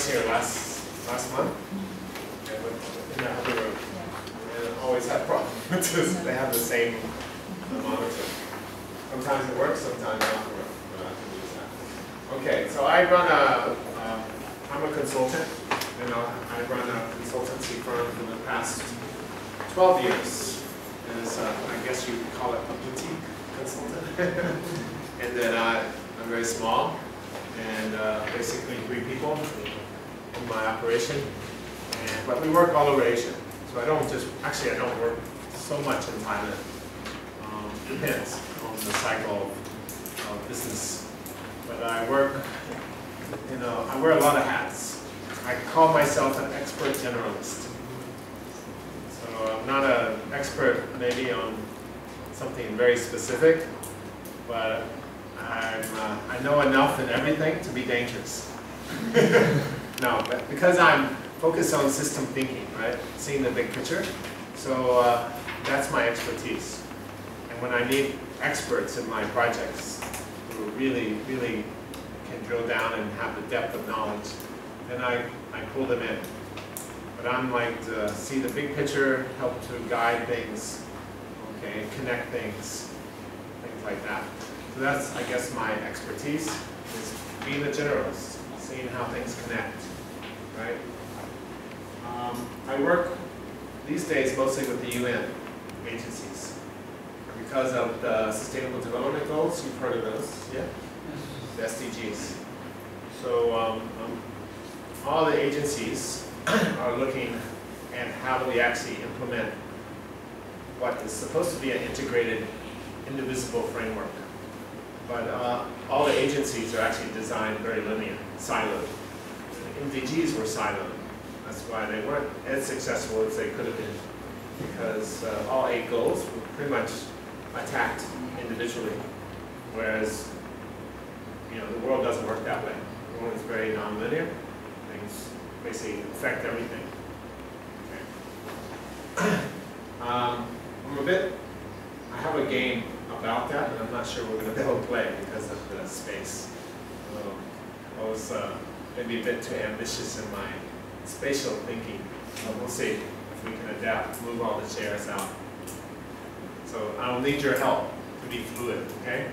was here last month, and in that other room, and I always had problems. They have the same monitor. Sometimes it works, sometimes it doesn't work. But I can use that. Okay, so I'm a consultant. I run a consultancy firm for the past 12 years. As I guess you could call it a boutique consultant. And then I'm very small, and basically 3 people in my operation. But we work all over Asia. So I don't work so much in Thailand. Depends on the cycle of business. But I work, I wear a lot of hats. I call myself an expert generalist. So I'm not an expert maybe on something very specific, but I know enough in everything to be dangerous. No, but because I'm focused on system thinking, right? Seeing the big picture. So that's my expertise. And when I need experts in my projects who really, really can drill down and have the depth of knowledge, then I pull them in. But I'm like to see the big picture, help to guide things, okay, connect things like that. So that's, I guess, my expertise, is being a generalist, seeing how things connect, right? I work these days mostly with the UN agencies because of the Sustainable Development Goals. You've heard of those, yeah? The SDGs. So all the agencies are looking at how do we actually implement what is supposed to be an integrated, indivisible framework. But all the agencies are actually designed very linear, siloed. The MDGs were siloed. That's why they weren't as successful as they could have been, because all 8 goals were pretty much attacked individually, whereas the world doesn't work that way. The world is very nonlinear. Things basically affect everything. Okay. I have a game about that, and I'm not sure we're going to be able to play because of the space. I was maybe a bit too ambitious in my spatial thinking. We'll see if we can adapt, move all the chairs out. So I'll need your help to be fluid, okay?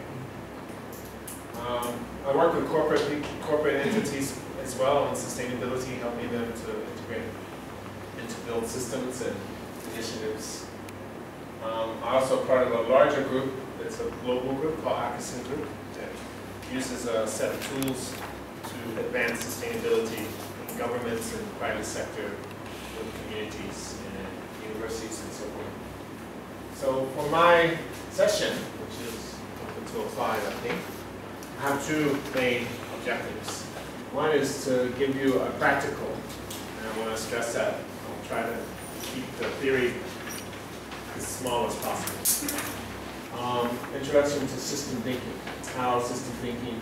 I work with corporate entities as well on sustainability, helping them to integrate and to build systems and initiatives. I'm also part of a larger group. It's a global group called Akasin Group that uses a set of tools to advance sustainability in governments and private sector, with communities and universities and so forth. So for my session, which is open to apply, I think, I have 2 main objectives. One is to give you a practical, and I want to stress that. I'll try to keep the theory as small as possible. Introduction to system thinking, how system thinking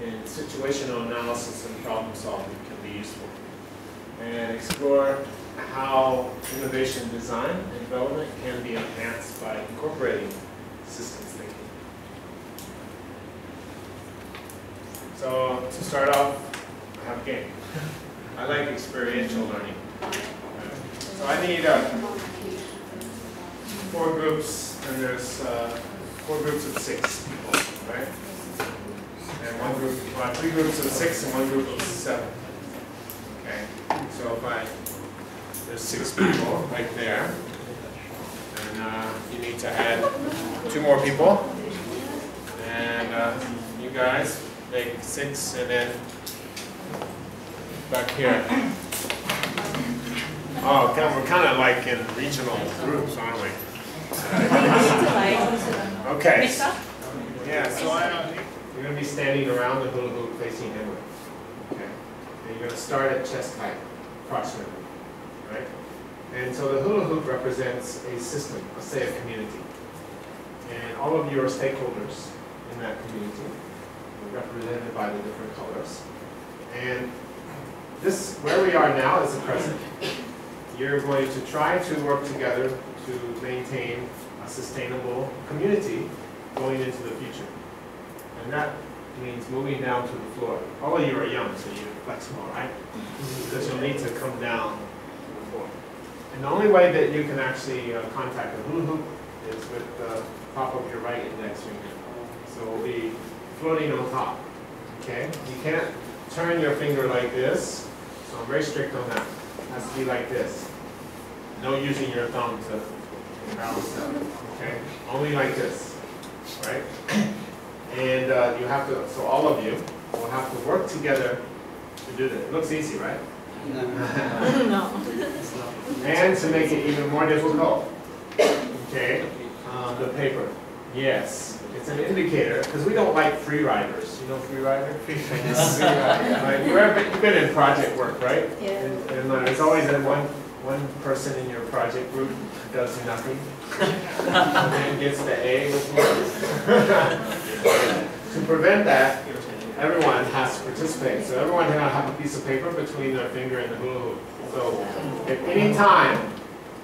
in situational analysis and problem solving can be useful. And explore how innovation design and development can be enhanced by incorporating systems thinking. So to start off, I have a game. I like experiential learning. So I need 4 groups, and there's 4 groups of 6 people, right? And 3 groups of 6 and 1 group of 7. Okay, so there's 6 people right there, and you need to add 2 more people, and you guys make 6, and then back here. Oh, we're kind of like in regional groups, aren't we? Okay. Yeah, so you're going to be standing around the hula hoop facing inward. Okay. And you're going to start at chest height, approximately. Right? And so the hula hoop represents a system, let's say a community. And all of your stakeholders in that community are represented by the different colors. And this, where we are now, is the present. You're going to try to work together to maintain a sustainable community going into the future. And that means moving down to the floor. All of you are young, so you're flexible, right? Because you'll need to come down to the floor. And the only way that you can actually contact the hula hoop is with the top of your right index finger. So it will be floating on top, okay? You can't turn your finger like this, so I'm very strict on that. It has to be like this. No using your thumb to balance that, okay? Only like this, right? And you have to, so all of you will have to work together to do this. It looks easy, right? No. And to make it even more difficult, okay, the paper. Yes, it's an indicator, because we don't like free riders. You know free rider? Free rider. You've been in project work, right? Yeah. And there's always that one person in your project group who does nothing, and then gets the A with marks. To prevent that, everyone has to participate. So everyone can have a piece of paper between their finger and the hula hoop. So if any time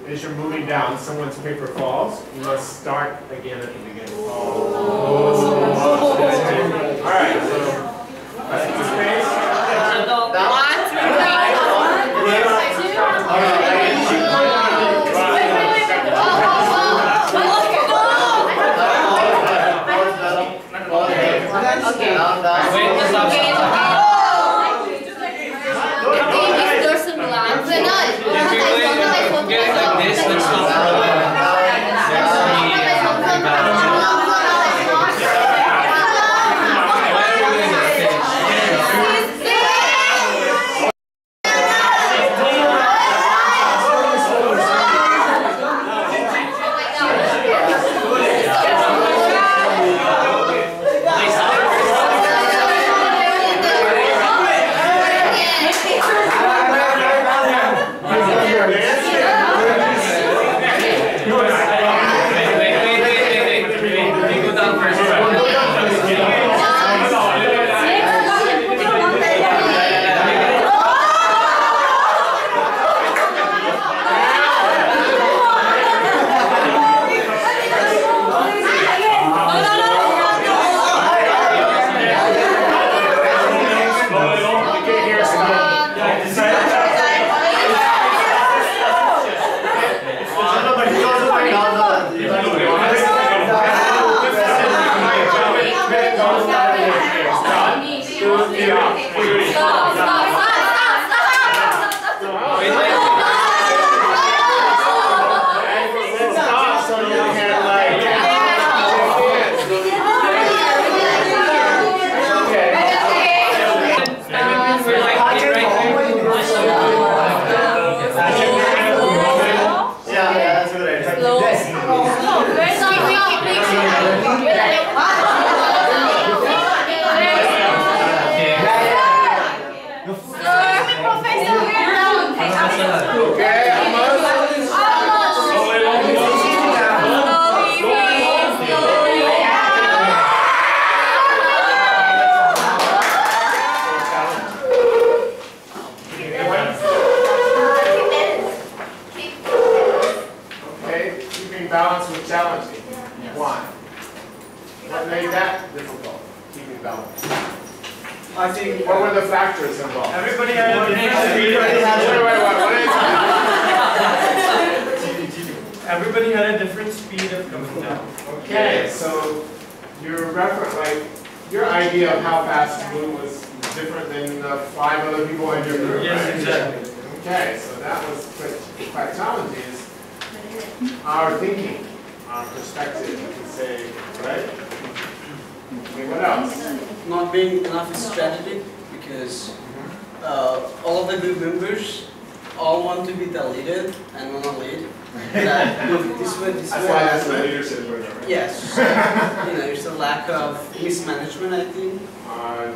as you're moving down, someone's paper falls, you must start again at the beginning. All right, so participate. Balance was challenging. Why? What made that difficult? Keeping balance. I think. What were the factors involved? Everybody had a different speed. Everybody had a different speed of coming down. Okay, so your reference, like your idea of how fast to move was different than the 5 other people in your group. Yes, right? exactly. Okay, so that was quite challenging. Our thinking, our perspective, you could say, right? Okay, what else? Not being enough strategic, because all of the group members all want to be the leader and want to lead. That move this way, this way. That's why that's the leadership program, right? Yes. There's a lack of mismanagement, I think.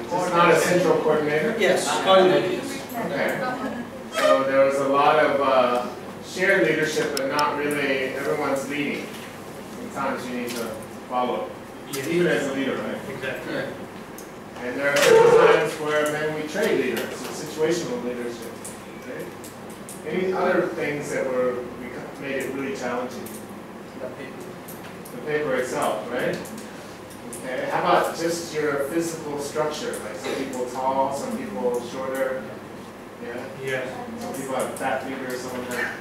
Just not a central coordinator? Yes, coordinators. Okay. So there was a lot of shared leadership, but not really everyone's leading. Sometimes you need to follow, even as a leader, right? Exactly. Yeah. And there are certain times where maybe we trade leaders, so situational leadership. Okay? Any other things that made it really challenging? The paper itself, right? Okay, how about just your physical structure? Like some people tall, some people shorter. Yeah? Yes. Some people have fat fingers, some have.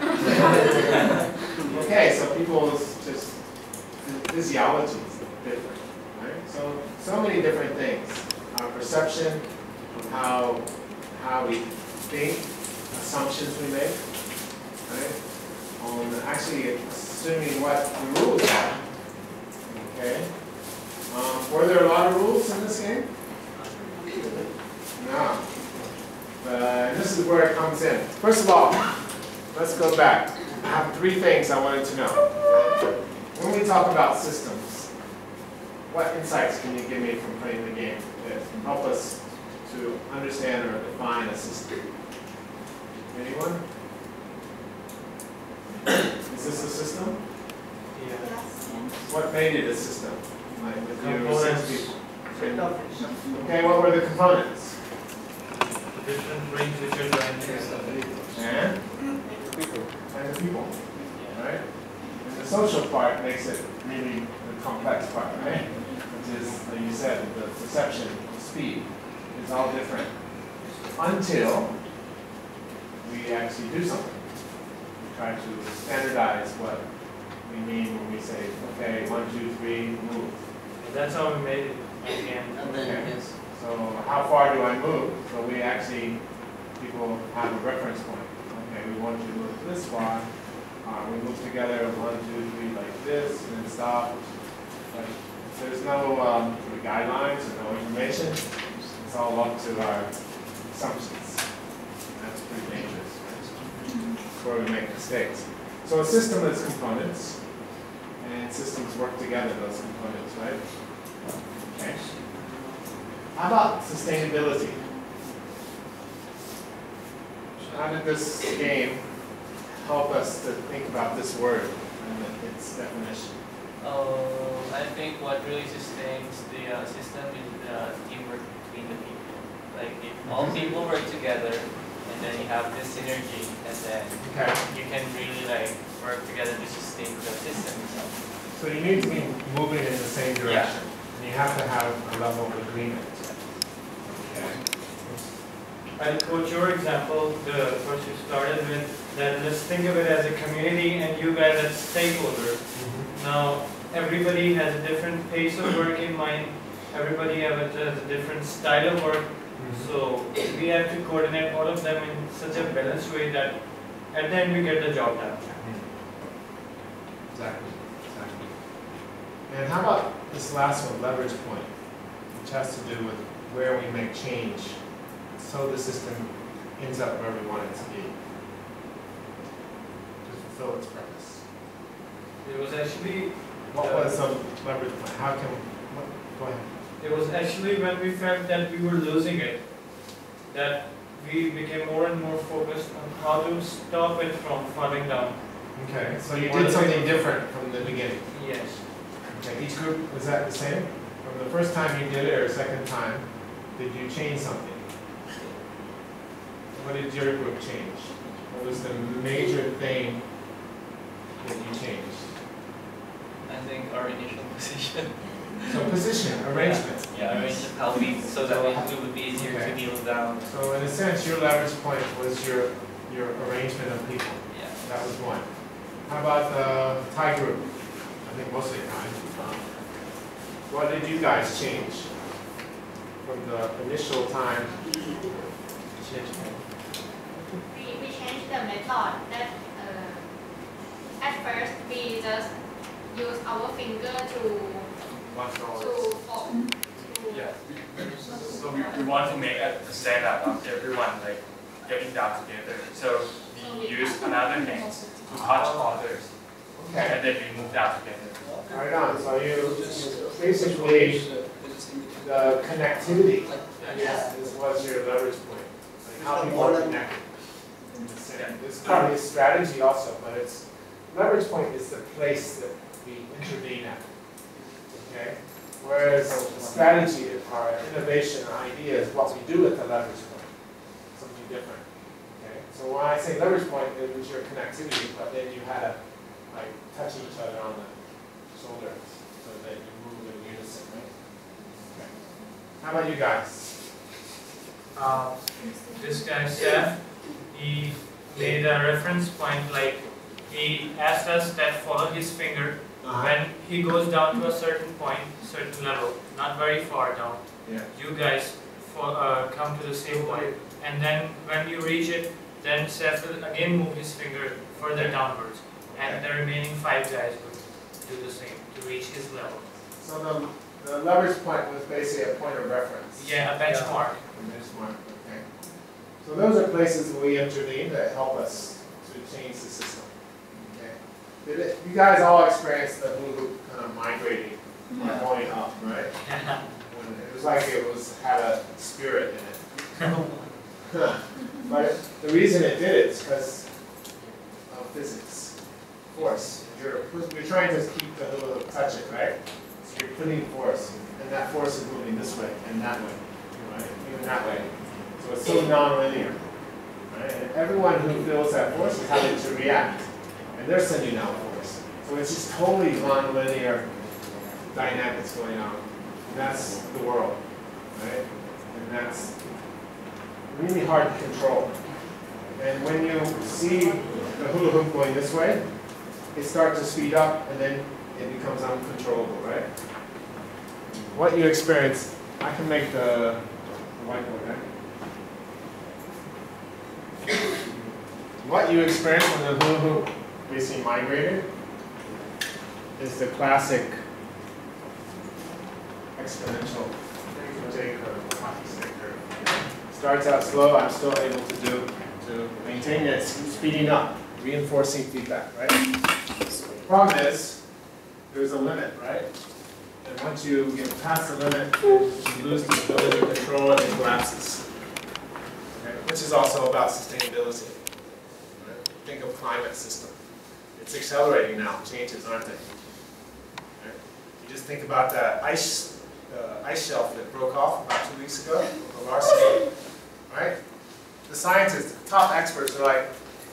Okay, so people's just physiology is different, right? So many different things. Our perception of how we think, assumptions we make, right? On actually assuming what the rules are. Okay. Were there a lot of rules in this game? No. But this is where it comes in. First of all, let's go back. I have 3 things I wanted to know. When we talk about systems, what insights can you give me from playing the game that help us to understand or define a system? Anyone? Is this a system? Yes. What made it a system? Like with you, Components. 6 people. Okay, what were the components? Different brains which are trying to And the people, right? And the social part makes it really the complex part, right? Which is, like you said, the perception, the speed is all different. Until we actually do something. We try to standardize what we mean when we say, okay, 1, 2, 3, move. That's how we made it again. And then, Okay. yes. So how far do I move? So we actually, people have a reference point. Okay, we want you to move this far. We move together 1, 2, 3 like this, and then stop. But there's no sort of guidelines or no information. It's all up to our assumptions. That's pretty dangerous, right? Where we make mistakes. So a system is components, and systems work together, those components, right? Okay. How about sustainability? How did this game help us to think about this word and its definition? I think what really sustains the system is the teamwork between the people. Like if all people work together, and then you have this synergy, and then Okay. you can really like work together to sustain the system itself. So you need to be moving in the same direction. And you have to have a level of agreement. Okay. I'll quote your example, the first you started with, that let's think of it as a community and you guys as stakeholders. Now, everybody has a different pace of work in mind, everybody has a different style of work, so we have to coordinate all of them in such a balanced way that at the end we get the job done. Exactly. And how about this last one, leverage point, which has to do with where we make change so the system ends up where we want it to be, to fulfill its purpose. It was actually, What was some leverage point? How can, go ahead. it was actually when we felt that we were losing it, that we became more and more focused on how to stop it from falling down. Okay, so you did something different from the beginning. Yes. Okay, each group, was that the same? From the first time you did it or second time, did you change something? What did your group change? What was the major thing that you changed? I think our initial position. So position, arrangement. Yeah, arrangement how we so that it would be easier Okay. to deal down. So in a sense, your leverage point was your arrangement of people. Yeah. That was one. How about the Thai group? I think mostly Thai. What did you guys change from the initial time? We changed the method that at first we just use our finger to fold. Yeah. So we want to make a setup of everyone like getting down together. So we use another hand to touch others, Okay. and then we move down together. Right on. So you basically the connectivity is was your leverage point. Like how people are connected. In the sense. It's probably a strategy also, but it's leverage point is the place that we intervene at. Okay? Whereas strategy or innovation or idea is what we do at the leverage point. Something different. Okay? So when I say leverage point, it was your connectivity, but then you had to like touch each other on the shoulders so that you move in unison, right? How about you guys? This guy, Seth, he made a reference point, like he asked us that follow his finger when he goes down to a certain point, certain level, not very far down. Yeah. You guys come to the same point, and then when you reach it, then Seth will again move his finger further downwards, and the remaining 5 guys will do the same to reach his level. So the leverage point was basically a point of reference. Yeah, a benchmark. A benchmark, okay. So those are places where we intervene that help us to change the system. Okay. You guys all experienced the hula hoop kind of migrating or going up, right? When it was like it had a spirit in it. But the reason it did it is because of physics, force. You're trying to keep the hula hoop touching, right? So you're putting force, and that force is moving this way and that way, right? Even that way. So it's so non-linear, right? And everyone who feels that force is having to react, and they're sending out force. So it's just totally non-linear dynamics going on. And that's the world, right? And that's really hard to control. And when you see the hula hoop going this way, it starts to speed up, and then it becomes uncontrollable, right? What you experience, I can make the whiteboard, right? What you experience when the hula hoop basically migrated is the classic exponential J curve, hockey stick curve. Starts out slow, I'm still able to maintain it, speeding up, reinforcing feedback, right? The problem is, there's a limit, right? And once you get past the limit, you lose the ability to control it and it collapses. Okay? Which is also about sustainability. Right? Think of climate system. It's accelerating now, changes, aren't they? Right? You just think about the ice shelf that broke off about 2 weeks ago, the Larsen, right? The scientists, the top experts are like,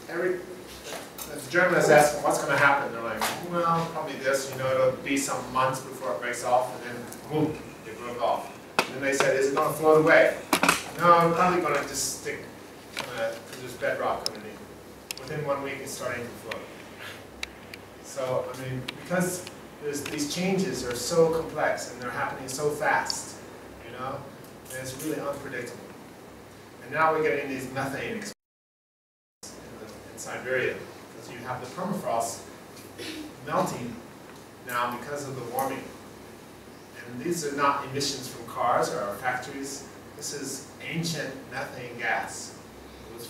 the journalists ask them, what's going to happen? They're like, well, probably this, it'll be some months before it breaks off, and then boom, it broke off. And then they said, is it going to float away? No, it's probably going to just stick, because there's bedrock underneath. Within 1 week, it's starting to float. So, because these changes are so complex, and they're happening so fast, and it's really unpredictable. And now we're getting these methane explosions in Siberia. You have the permafrost melting now because of the warming. And these are not emissions from cars or factories. This is ancient methane gas. It was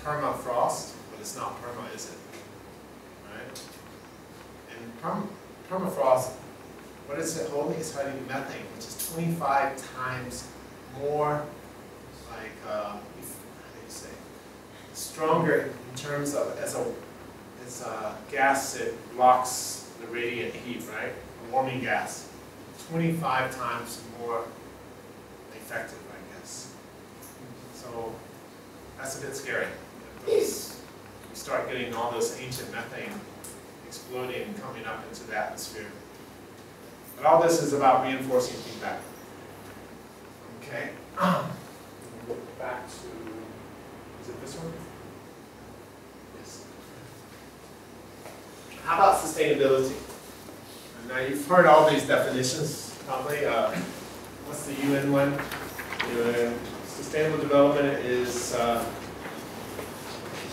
permafrost, but it's not perma, is it? Right? And permafrost, what is it holding? It's holding methane, which is 25 times more like, how do you say, stronger in terms of it's a gas that blocks the radiant heat, right? A warming gas. 25 times more effective, I guess. So that's a bit scary. You start getting all this ancient methane exploding and coming up into the atmosphere. But all this is about reinforcing feedback. Okay. We'll go back to, is it this one? Yes. How about sustainability? Now you've heard all these definitions, probably. What's the UN one? Sustainable development is,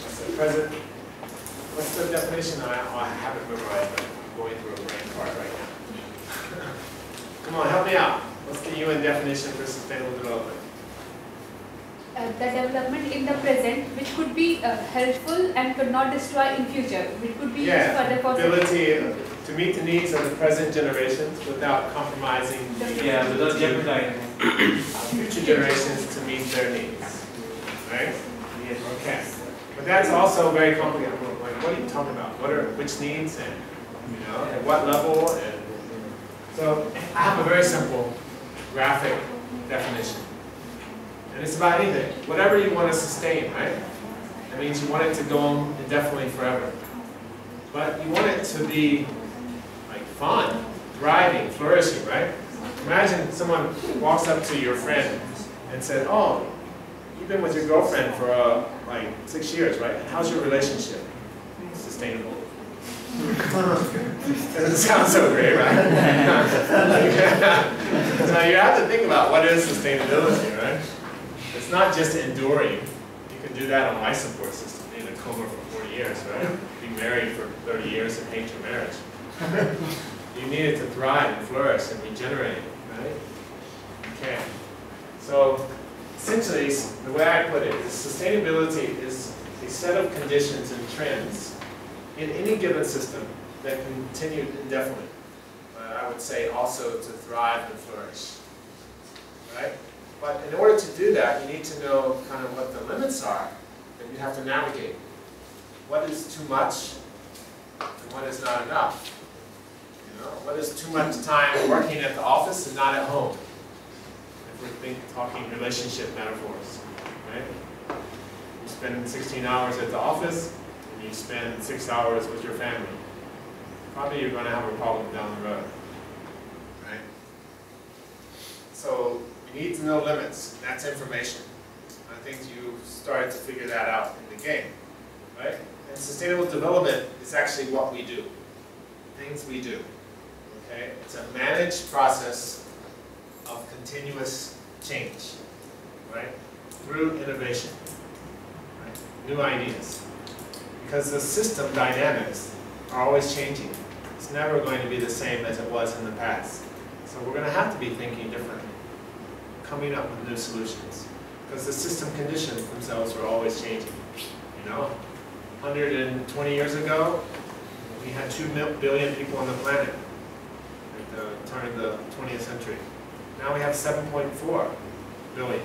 what's the present? What's the definition? I haven't memorized, but I'm going through a brain fart right now. Come on, help me out. What's the UN definition for sustainable development? The development in the present, which could be helpful and could not destroy in future, which could be used for the ability to meet the needs of the present generations without compromising without jeopardizing future generations to meet their needs. Right? Yes. Okay. But that's also very complicated. Like, what are you talking about? Which needs and at what level? And so I have a very simple graphic definition. And it's about anything. Whatever you want to sustain, right? That means you want it to go on indefinitely forever. But you want it to be like fun, thriving, flourishing, right? Imagine someone walks up to your friend and said, "Oh, you've been with your girlfriend for like 6 years, right? How's your relationship? Sustainable." Doesn't sound so great, right? So you have to think about what is sustainability, right? It's not just enduring. You can do that on life support system, be in a coma for 40 years, right? Be married for 30 years and hate your marriage. You need it to thrive and flourish and regenerate, right? Okay. So essentially, the way I put it is sustainability is a set of conditions and trends in any given system that continue indefinitely. I would say also to thrive and flourish, right? But in order to do that, you need to know kind of what the limits are that you have to navigate. What is too much and what is not enough? You know, what is too much time working at the office and not at home? If we're talking relationship metaphors, right? You spend 16 hours at the office and you spend 6 hours with your family. Probably you're going to have a problem down the road, right? So you need to know limits. That's information. I think you started to figure that out in the game, right? And sustainable development is actually what we do, things we do. Okay, it's a managed process of continuous change, right? Through innovation, right? New ideas, because the system dynamics are always changing. It's never going to be the same as it was in the past. So we're going to have to be thinking differently, coming up with new solutions, because the system conditions themselves are always changing. You know, 120 years ago, we had 2 billion people on the planet at the turn of the 20th century. Now we have 7.4 billion.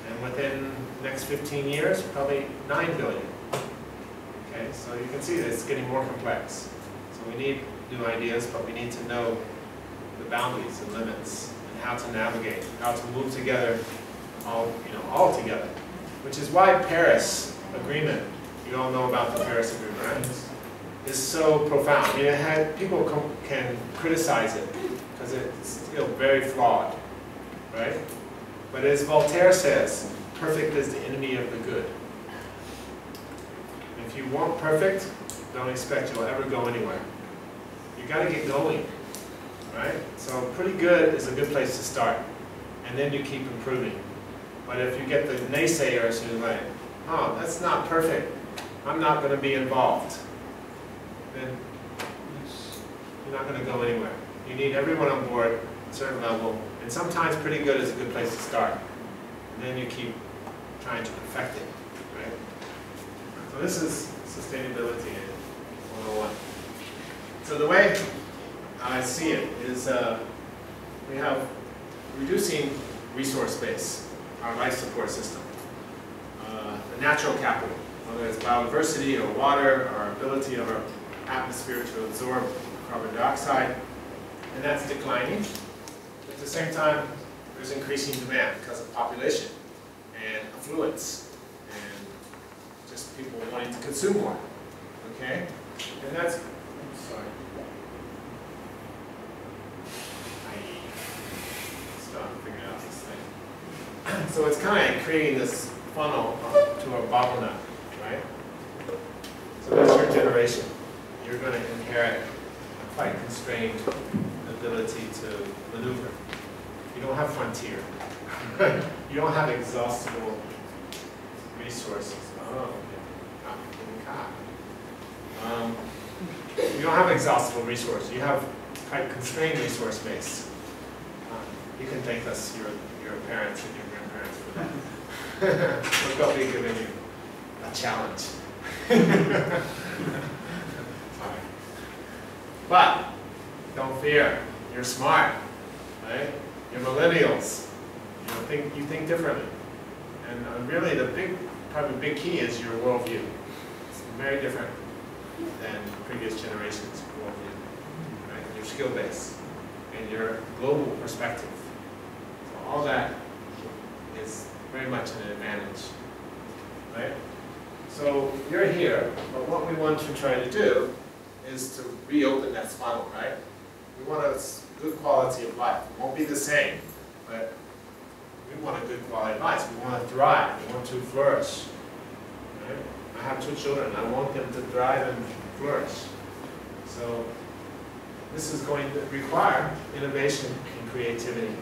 And within the next 15 years, probably 9 billion. Okay, so you can see that it's getting more complex. So we need new ideas, but we need to know the boundaries and limits and how to navigate, how to move together, all together. Which is why Paris Agreement, you all know about the Paris Agreement, right? Is so profound. I mean, people can criticize it because it's still very flawed, right? But as Voltaire says, perfect is the enemy of the good. If you want perfect, don't expect you'll ever go anywhere. You got to get going, right? So pretty good is a good place to start, and then you keep improving. But if you get the naysayers who are like, "Oh, that's not perfect, I'm not going to be involved," then you're not going to go anywhere. You need everyone on board at a certain level, and sometimes pretty good is a good place to start. And then you keep trying to perfect it, right? So this is sustainability 101. So the way I see it is we have reducing resource base, our life support system, the natural capital, whether it's biodiversity or water, our ability of our atmosphere to absorb carbon dioxide, and that's declining. At the same time, there's increasing demand because of population and affluence and just people wanting to consume more. Okay? And that's, sorry. Stop figuring out this thing. So it's kind of creating this funnel to a bottleneck, right? So that's your generation. You're going to inherit a quite constrained ability to maneuver. You don't have frontier. You don't have exhaustible resources. You don't have exhaustible resources. You have quite constrained resource base. You can thank us, your parents and your grandparents for that. Look what we've given you, a challenge. But don't fear, you're smart, right? You're millennials. You think differently. And really probably the big key is your worldview. It's very different than previous generations' worldview, right? Your skill base and your global perspective. So all that is very much an advantage, right? So you're here, but what we want to try to do is to reopen that funnel, right? We want a good quality of life. It won't be the same, but we want a good quality of life. We want to thrive. We want to flourish. Right? I have 2 children. I want them to thrive and flourish. So this is going to require innovation and creativity,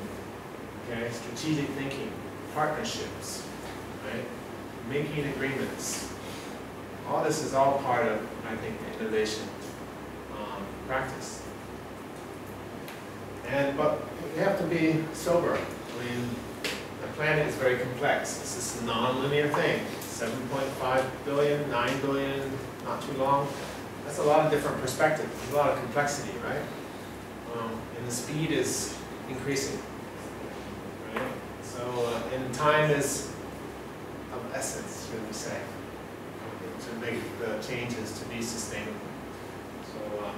okay? Strategic thinking, partnerships, right? Making agreements. All this is all part of, I think, the innovation practice. But we have to be sober. I mean, the planet is very complex. This is a non-linear thing. 7.5 billion, 9 billion, not too long. That's a lot of different perspectives. There's a lot of complexity, right? And the speed is increasing, right? So, and time is of essence, should we say, to make the changes to be sustainable. So,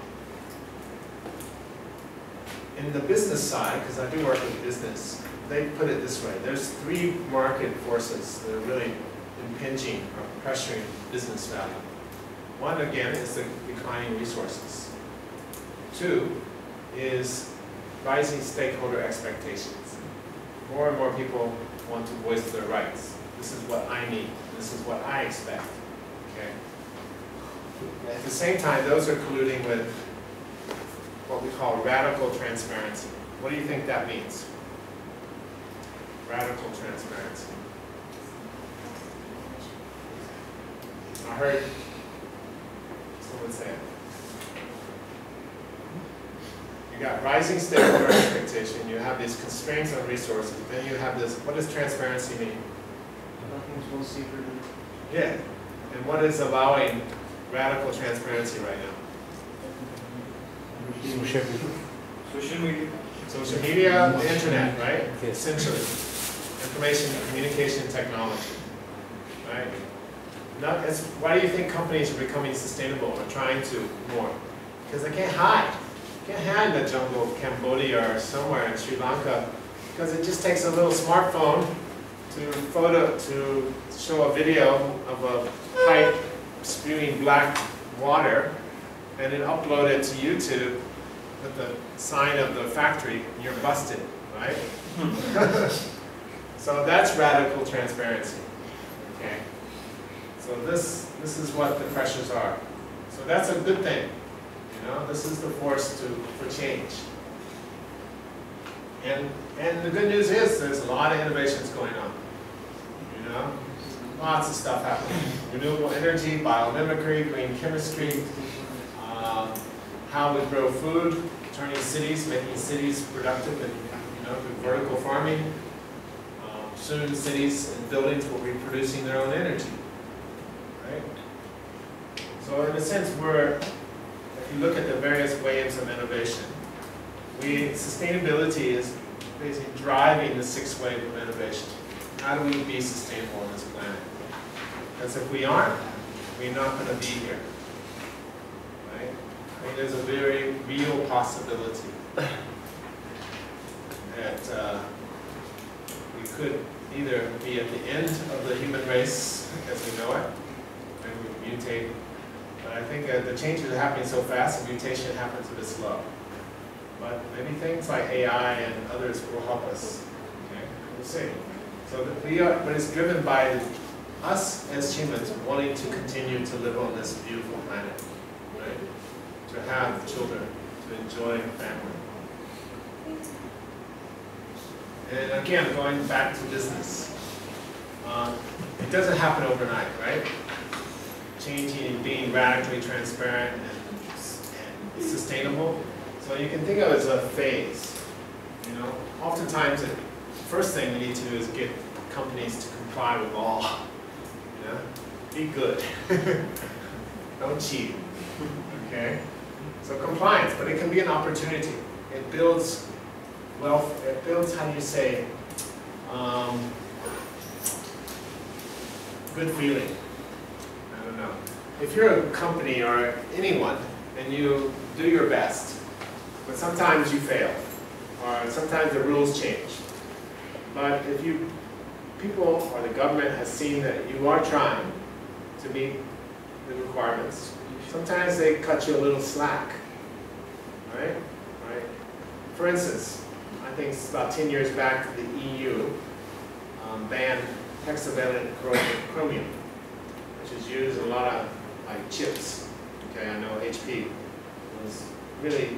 in the business side, because I do work with business, they put it this way. There's 3 market forces that are really impinging or pressuring business value. One, again, is the declining resources. 2 is rising stakeholder expectations. More and more people want to voice their rights. This is what I need. This is what I expect. Okay. At the same time, those are colluding with what we call radical transparency. What do you think that means? Radical transparency. I heard someone say it. You got rising stakeholder expectation, you have these constraints on resources, then you have this, what does transparency mean? Nothing's more secret. Yeah. And what is allowing radical transparency right now? Social media. Social media, the internet, right? Essentially. Information and communication technology. Right? Why do you think companies are becoming sustainable or trying to more? Because they can't hide. You can't hide in the jungle of Cambodia or somewhere in Sri Lanka, because it just takes a little smartphone to show a video of a pipe spewing black water, and then upload it to YouTube with the sign of the factory, and you're busted, right? So that's radical transparency. Okay. So this is what the pressures are. So that's a good thing. You know, this is the force for change. And the good news is there's a lot of innovations going on. You know, lots of stuff happening. Renewable energy, biomimicry, green chemistry, how we grow food, turning cities, making cities productive, and through vertical farming. Soon cities and buildings will be producing their own energy. Right? So in a sense, if you look at the various waves of innovation, sustainability is basically driving the 6th wave of innovation. How do we be sustainable on this planet? Because if we aren't, we're not going to be here. Right? I mean, there's a very real possibility that we could either be at the end of the human race as we know it, and we mutate. But I think the changes are happening so fast, and mutation happens a bit slow. But maybe things like AI and others will help us. Okay, we'll see. So but it's driven by us as humans wanting to continue to live on this beautiful planet, right? To have children, to enjoy family. And again, going back to business, it doesn't happen overnight, right? Changing and being radically transparent and sustainable. So you can think of it as a phase. Oftentimes the first thing we need to do is get companies to comply with law. Be good. Don't cheat. Okay? So compliance, but it can be an opportunity. It builds wealth, it builds, how do you say, good feeling. I don't know. If you're a company or anyone and you do your best, but sometimes you fail, or sometimes the rules change. But if people or the government has seen that you are trying to meet the requirements, sometimes they cut you a little slack, right? For instance, I think it's about 10 years back, the EU banned hexavalent chromium, which is used in a lot of like chips. Okay, I know HP was really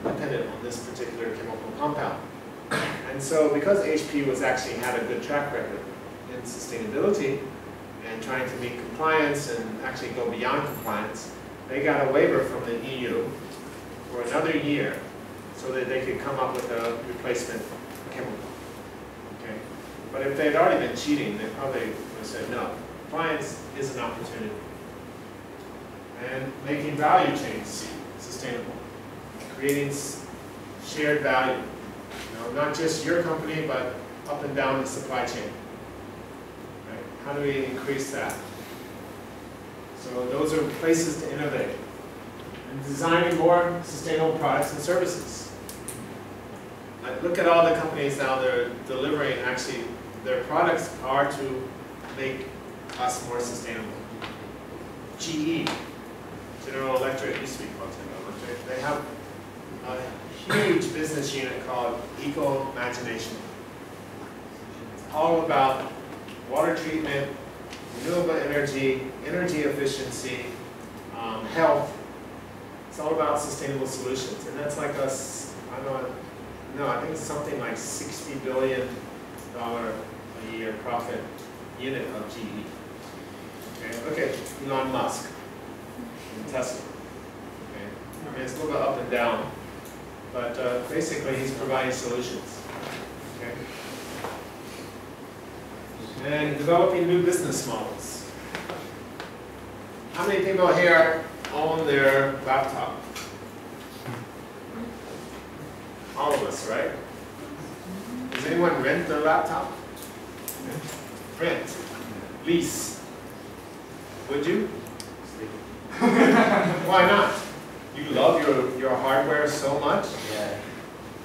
dependent on this particular chemical compound. And so because HP was actually had a good track record in sustainability and trying to meet compliance and actually go beyond compliance, they got a waiver from the EU for another year so that they could come up with a replacement chemical. Okay? But if they'd already been cheating, they probably would have said no. Compliance is an opportunity. And making value chains sustainable. Creating shared value. You know, not just your company, but up and down the supply chain. Right? How do we increase that? So those are places to innovate. And designing more sustainable products and services. Like, look at all the companies now that are delivering, actually, their products are to make us more sustainable. GE, General Electric, used to be called General Electric, they have a huge business unit called Eco-Imagination. It's all about water treatment, renewable energy, energy efficiency, health. It's all about sustainable solutions. And that's like us, I think it's something like $60 billion a year profit unit of GE. Okay, look at Elon Musk and Tesla. Okay. I mean, it's a little bit up and down, but basically he's providing solutions. Okay. And developing new business models. How many people here own their laptop? All of us, right? Does anyone rent their laptop? Rent. Lease. Would you? Why not? You love your hardware so much? Yeah.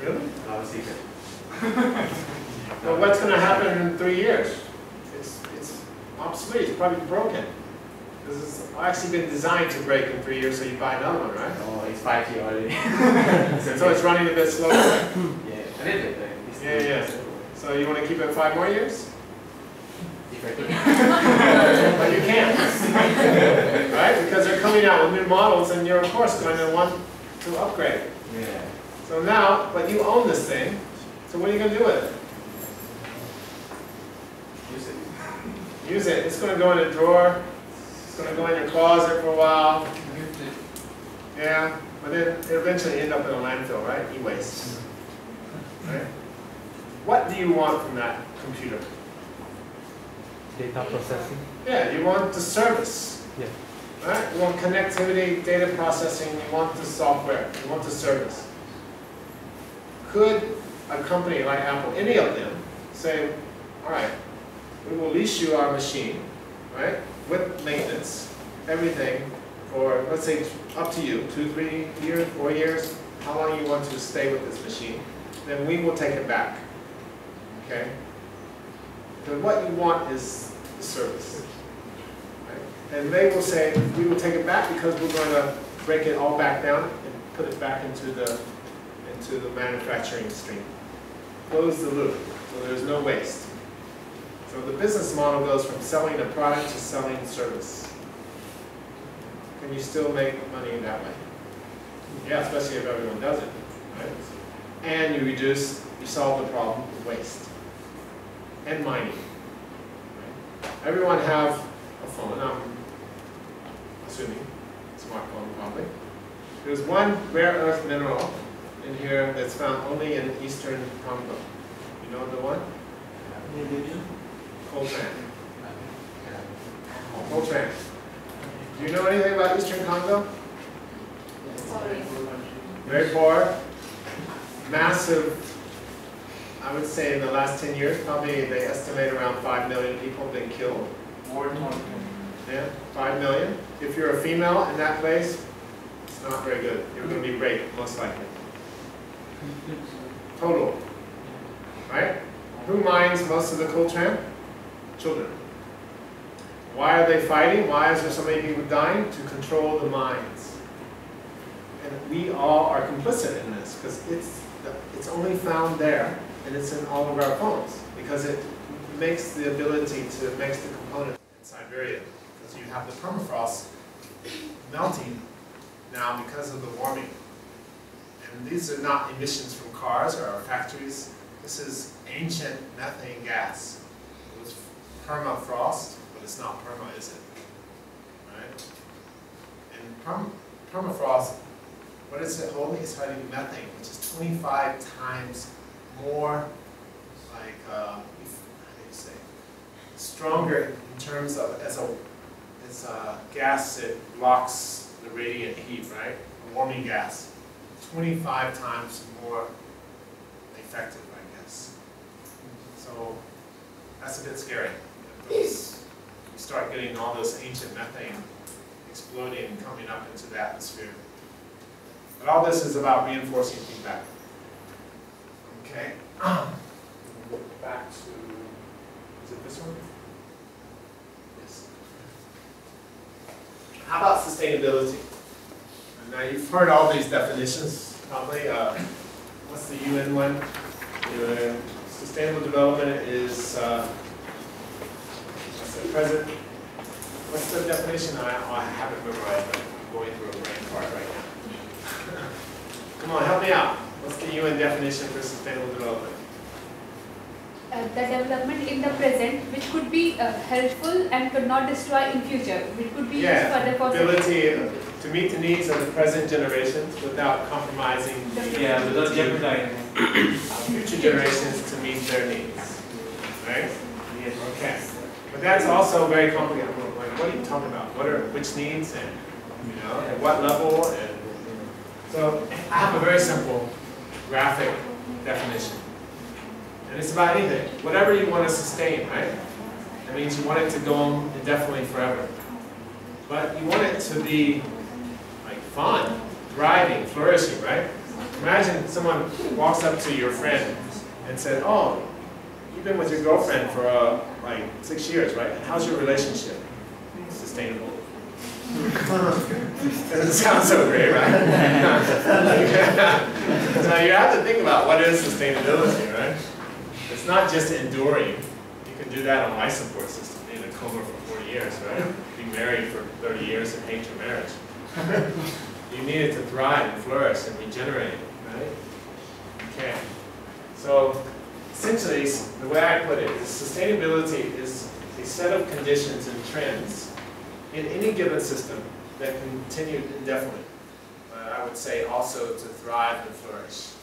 Really? Not a secret. Well, what's going to happen in 3 years? It's obsolete. It's probably broken. This has actually been designed to break in 3 years, so you buy another one, right? Oh, it's 5G already. So it's running a bit slower, right? Yeah, a little bit. It's Yeah. So you want to keep it 5 more years? If I could. But you can't, right? Because they're coming out with new models, and you're of course going to want to upgrade. Yeah. So now, but you own this thing. So what are you going to do with it? Use it. Use it. It's going to go in a drawer. It's going to go in your closet for a while. Yeah, but then it'll eventually end up in a landfill, right? E-waste. Right? What do you want from that computer? Data processing. Yeah, you want the service. Yeah. Right? You want connectivity, data processing, you want the software, you want the service. Could a company like Apple, any of them, say, all right, we will lease you our machine, right, with maintenance, everything, for, let's say, up to you, 2, 3 years, 4 years, how long you want to stay with this machine, then we will take it back, okay? But what you want is the service, right? And they will say, we will take it back because we're going to break it all back down and put it back into the manufacturing stream. Close the loop, so there's no waste. So the business model goes from selling a product to selling service. Can you still make money in that way? Yeah, especially if everyone does it, right? And you solve the problem of waste and mining. Right? Everyone have a phone, I'm assuming, smartphone probably. There's one rare earth mineral in here that's found only in eastern Congo. You know the one? Coltrane. Coltrane. Do you know anything about eastern Congo? Very poor. Massive, I would say in the last 10 years, probably they estimate around 5 million people have been killed. More than 1 Yeah, 5 million. If you're a female in that place, it's not very good. You're going to be raped, most likely. Total. Right? Who mines most of the coltan? Children. Why are they fighting? Why is there so many people dying? To control the mines. And we all are complicit in this because it's only found there and it's in all of our phones because it makes the ability to mix the components in Siberia because you have the permafrost melting now because of the warming. And these are not emissions from cars or factories. This is ancient methane gas. It was permafrost, but it's not perma, is it? Right? And permafrost, what is it holding? It's holding methane, which is 25 times more like, how do you say, stronger in terms of as a gas that blocks the radiant heat, right? A warming gas. 25 times more effective, I guess. So that's a bit scary. You start getting all this ancient methane exploding and coming up into the atmosphere. But all this is about reinforcing feedback. Okay. We'll go back to, is it this one? Yes. How about sustainability? Now you've heard all these definitions, probably. What's the UN one? Sustainable development is, what's the present? What's the definition? I haven't memorized, but I'm going through a brain fart right now. Come on, help me out. What's the UN definition for sustainable development? The development in the present which could be helpful and could not destroy in future, which could be used for the ability to meet the needs of the present generations without compromising without jeopardizing future generations to meet their needs. Right? Okay. But that's also very complicated. Like, what are you talking about? Which needs and at what level? And so I have a very simple graphic definition. And it's about anything. Whatever you want to sustain, right? That means you want it to go on indefinitely forever. But you want it to be like fun, thriving, flourishing, right? Imagine someone walks up to your friend and said, "Oh, you've been with your girlfriend for like 6 years, right? And how's your relationship? Sustainable." Doesn't sound so great, right? So you have to think about what is sustainability, right? It's not just enduring. You can do that on life support system, in a coma for 40 years, right? Be married for 30 years and hate your marriage. You need it to thrive and flourish and regenerate, right? Okay. So essentially, the way I put it is sustainability is a set of conditions and trends in any given system that continue indefinitely. I would say also to thrive and flourish,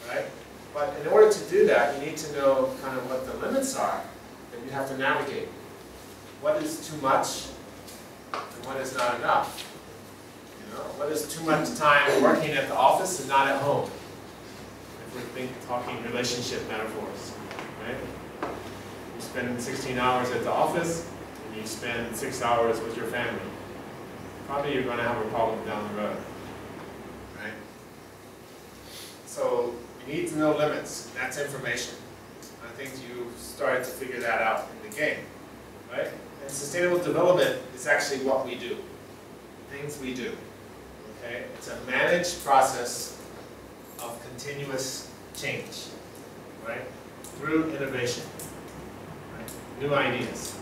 right? But in order to do that, you need to know kind of what the limits are that you have to navigate. What is too much and what is not enough? What is too much time working at the office and not at home? If we're talking relationship metaphors, right? You spend 16 hours at the office and you spend 6 hours with your family. Probably you're going to have a problem down the road, right? So you need to know limits. That's information. I think you started to figure that out in the game, right? And sustainable development is actually what we do, things we do. Okay? It's a managed process of continuous change, right? Through innovation, right? New ideas.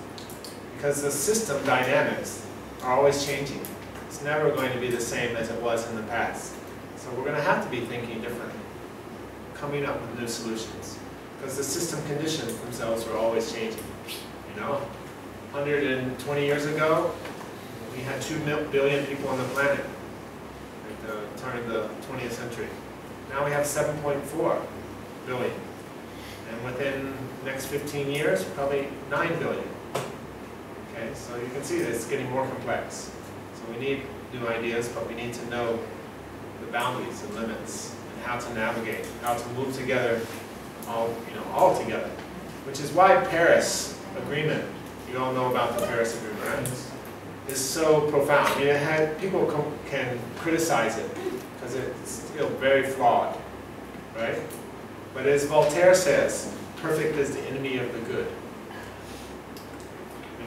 Because the system dynamics are always changing. It's never going to be the same as it was in the past. So we're going to have to be thinking differently, coming up with new solutions. Because the system conditions themselves are always changing. 120 years ago, we had 2 billion people on the planet at the turn of the 20th century. Now we have 7.4 billion. And within the next 15 years, probably 9 billion. Okay, so you can see that it's getting more complex. So we need new ideas, but we need to know the boundaries and limits and how to navigate, how to move together, all together. Which is why Paris Agreement, you all know about the Paris Agreement, right? Is so profound. I mean, people can criticize it because it's still very flawed, right? But as Voltaire says, perfect is the enemy of the good.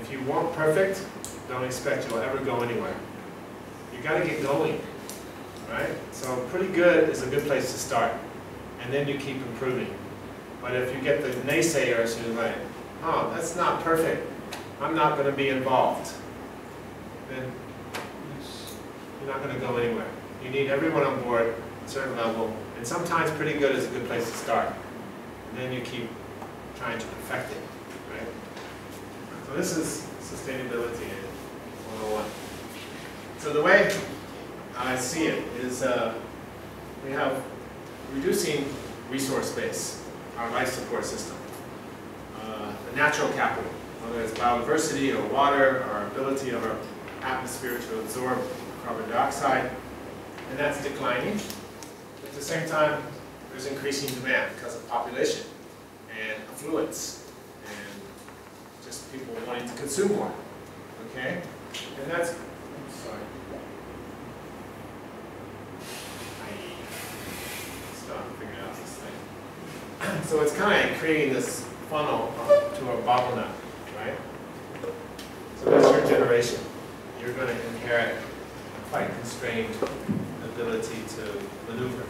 If you want perfect, don't expect you'll ever go anywhere. You got to get going, So pretty good is a good place to start. And then you keep improving. But if you get the naysayers who are like, oh, that's not perfect, I'm not going to be involved, then you're not going to go anywhere. You need everyone on board at a certain level, and sometimes pretty good is a good place to start. And then you keep trying to perfect it, right? So this is sustainability 101. So the way I see it is we have reducing resource base, our life support system, the natural capital, whether it's biodiversity or water, our ability of our atmosphere to absorb carbon dioxide, and that's declining. At the same time, there's increasing demand because of population and affluence and just people wanting to consume more, okay? And that's, I'm sorry. Stop figuring out this thing. So it's kind of creating this funnel up to a bottleneck, right? So that's your generation. You're going to inherit a quite constrained ability to maneuver.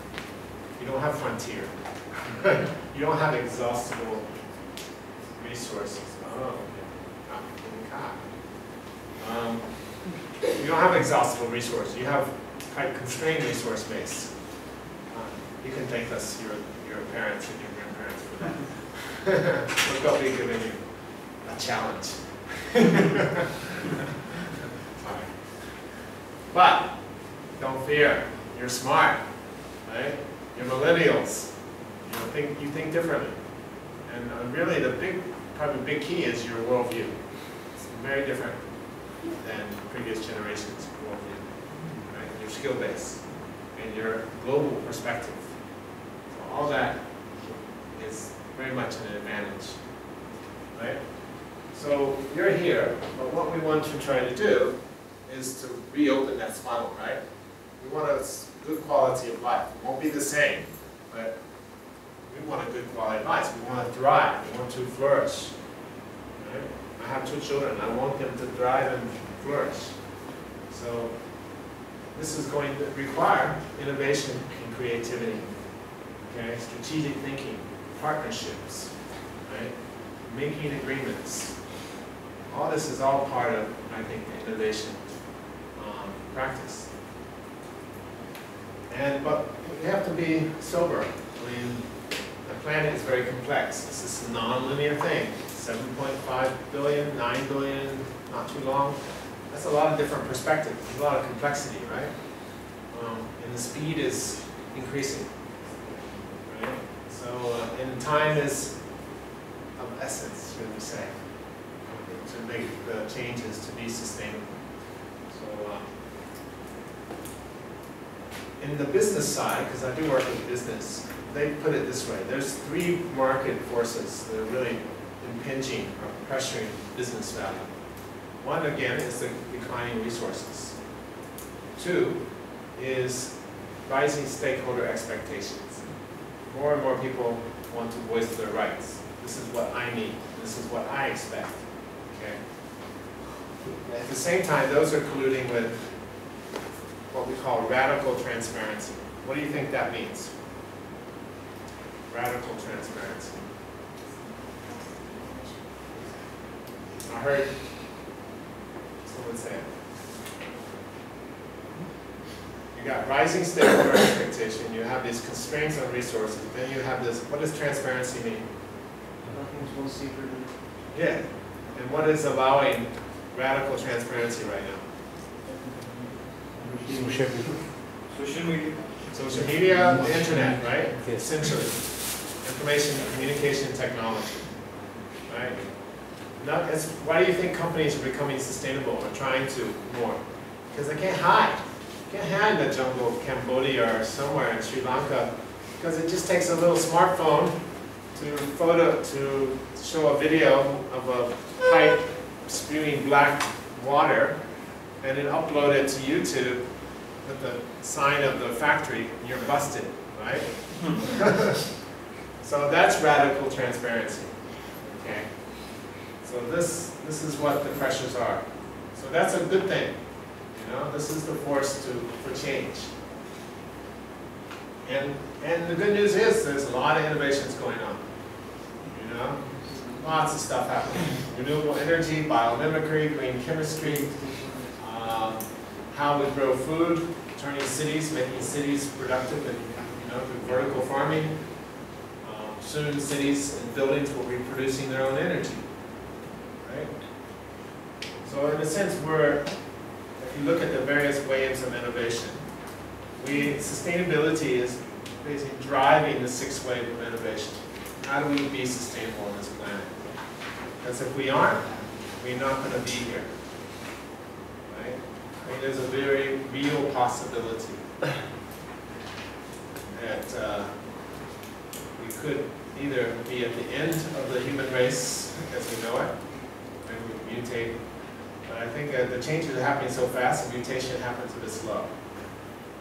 You don't have frontier. You don't have exhaustible resources. You don't have exhaustible resources. You have quite constrained resource base. You can thank us, your parents and your grandparents for that. Look, I'll be giving you a challenge. But don't fear. You're smart, right? You're millennials. You think differently. And really, probably the big key is your worldview. It's very different than previous generations' worldview, right? Your skill base and your global perspective. So all that is very much an advantage, right? So you're here, but what we want to try to do is to reopen that funnel, right? We want a good quality of life. It won't be the same, but we want a good quality of life. We want to thrive. We want to flourish. Right? I have 2 children. I want them to thrive and flourish. So this is going to require innovation and creativity, okay? Strategic thinking, partnerships, right? Making agreements. All this is all part of, I think, the innovation practice. But you have to be sober. I mean, the planet is very complex. This is a non-linear thing. 7.5 billion, 9 billion, not too long. That's a lot of different perspectives. There's a lot of complexity, right? And the speed is increasing, right? So, and time is of essence, should we say, to make the changes to be sustainable. So, in the business side, because I do work with business, they put it this way. There's 3 market forces that are really impinging or pressuring business value. One, again, is the declining resources. 2 is rising stakeholder expectations. More and more people want to voice their rights. This is what I need. This is what I expect. Okay. At the same time, those are colluding with what we call radical transparency. What do you think that means? Radical transparency. I heard someone say it. You got rising stakeholder expectation, you have these constraints on resources, then you have this, what does transparency mean? Nothing's more secret. Yeah. And what is allowing radical transparency right now? Social media. Social media, the internet, right? Essentially. Information and communication technology, right? Why do you think companies are becoming sustainable or trying to more? Because they can't hide. You can't hide in the jungle of Cambodia or somewhere in Sri Lanka because it just takes a little smartphone to show a video of a pipe spewing black water and then upload it to YouTube with the sign of the factory and you're busted, right? So that's radical transparency, okay? So this is what the pressures are. So that's a good thing, you know? This is the force for change. And the good news is there's a lot of innovations going on. You know, lots of stuff happening. Renewable energy, biomimicry, green chemistry, how we grow food, turning cities, making cities productive, and through vertical farming. Soon cities and buildings will be producing their own energy, right? So in a sense, if you look at the various waves of innovation, sustainability is basically driving the sixth wave of innovation. How do we be sustainable on this planet? Because if we aren't, we're not going to be here, right? I mean, there's a very real possibility that we could either be at the end of the human race as we know it, and we mutate. But I think the changes are happening so fast, and mutation happens a bit slow.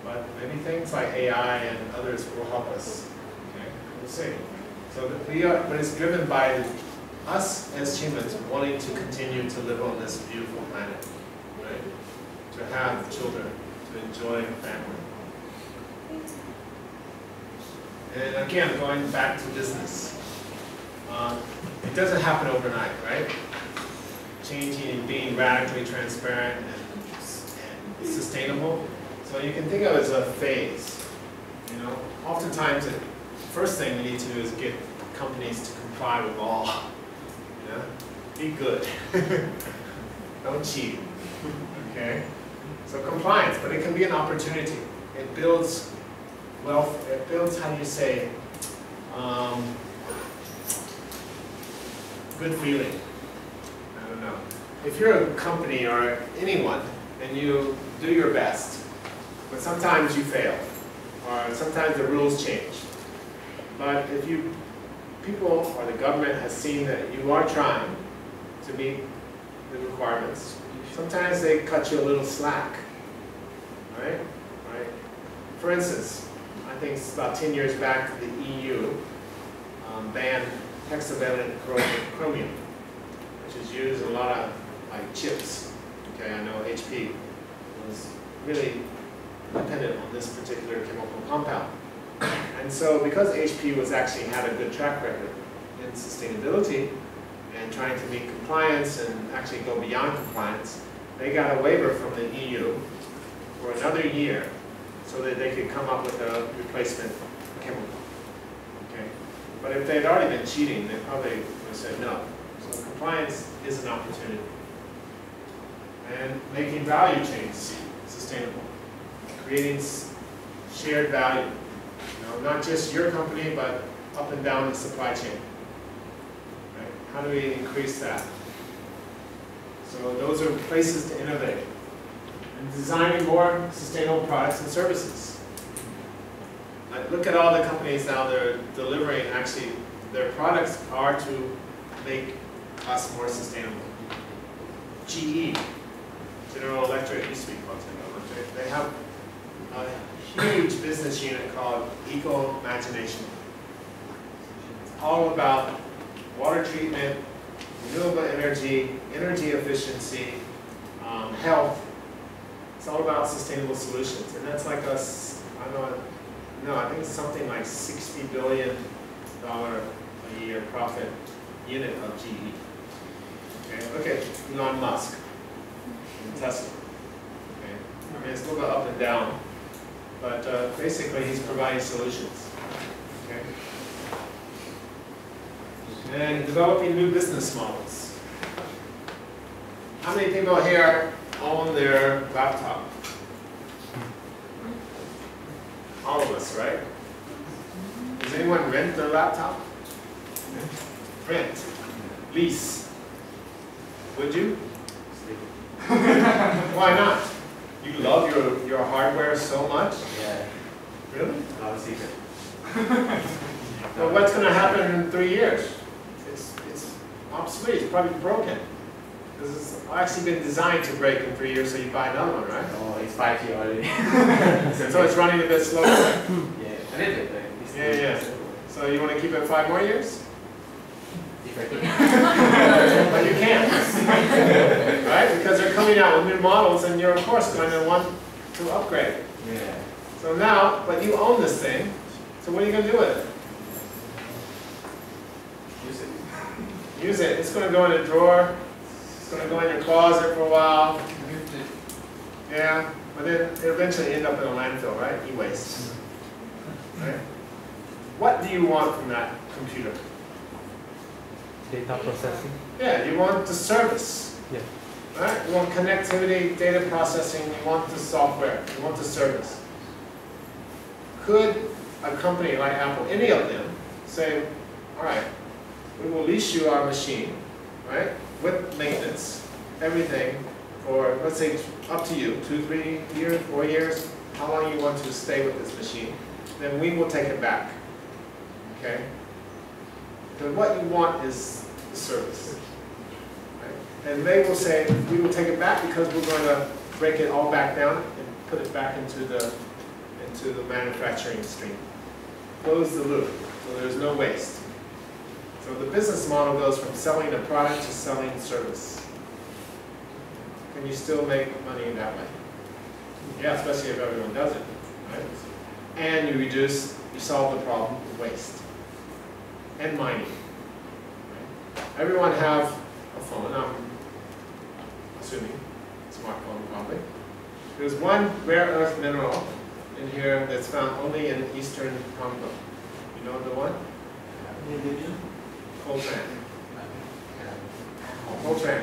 But maybe things like AI and others will help us. Okay, we'll see. So but it's driven by us as humans wanting to continue to live on this beautiful planet, right? To have children, to enjoy a family. And again, going back to business, it doesn't happen overnight, right? Changing and being radically transparent and sustainable. So you can think of it as a phase. Oftentimes the first thing we need to do is get companies to comply with law. Be good. Don't cheat. Okay? So compliance, but it can be an opportunity. It builds wealth, it builds, how do you say, good feeling. I don't know. If you're a company or anyone, and you do your best, but sometimes you fail, or sometimes the rules change. But if people or the government has seen that you are trying to meet the requirements, sometimes they cut you a little slack, right? For instance, I think it's about 10 years back, the EU banned hexavalent chromium, which is used in a lot of chips. Okay, I know HP was really dependent on this particular chemical compound. And so because HP was actually had a good track record in sustainability and trying to meet compliance and actually go beyond compliance, they got a waiver from the EU for another year so that they could come up with a replacement chemical. Okay? But if they had already been cheating, they probably would have said no. So compliance is an opportunity. And making value chains sustainable. Creating shared value. Not just your company, but up and down the supply chain. Right? How do we increase that? So those are places to innovate. And designing more sustainable products and services. Look at all the companies now that are delivering, actually, their products are to make us more sustainable. GE, General Electric, used to be called General Electric, they have a huge business unit called Eco-Imagination. It's all about water treatment, renewable energy, energy efficiency, health. It's all about sustainable solutions. And that's like I think it's something like $60 billion a year profit unit of GE. Okay, look at Elon Musk and Tesla. Okay, I mean, it's a little bit up and down. But basically, he's providing solutions. Okay? And developing new business models. How many people here own their laptop? All of us, right? Does anyone rent their laptop? Rent. Lease. Would you? Why not? You love your hardware so much? Yeah. Really? Not a secret. Well, what's going to happen in 3 years? It's obsolete. It's probably broken. Because it's actually been designed to break in 3 years, so you buy another one, right? Oh, it's 5G already. So it's running a bit slow, right? Yeah, a little bit. Yeah. So you want to keep it 5 more years? If I could. But you can't. Right? Because they're coming out with new models, and you're, of course, going to want to upgrade. Yeah. So now, but you own this thing, so what are you going to do with it? Use it. Use it. It's going to go in a drawer. It's going to go in your closet for a while. Yeah, but then it eventually end up in a landfill, right? E-waste. Right? What do you want from that computer? Data processing. Yeah, you want the service. Yeah. Right? You want connectivity, data processing, you want the software, you want the service. Could a company like Apple, any of them, say, all right, we will lease you our machine, right, with maintenance, everything, for, let's say, up to you, 2, 3 years, 4 years, how long you want to stay with this machine, then we will take it back, okay? Because what you want is the service. Right? And they will say, we will take it back because we're going to break it all back down and put it back into the manufacturing stream. Close the loop, so there's no waste. So the business model goes from selling a product to selling service. Can you still make money in that way? Yeah, especially if everyone does it, right? And you solve the problem of waste and mining. Right? Everyone have a phone, I'm assuming, smartphone probably. There's one rare earth mineral in here that's found only in eastern Congo. You know the one? Coltan. Coltan.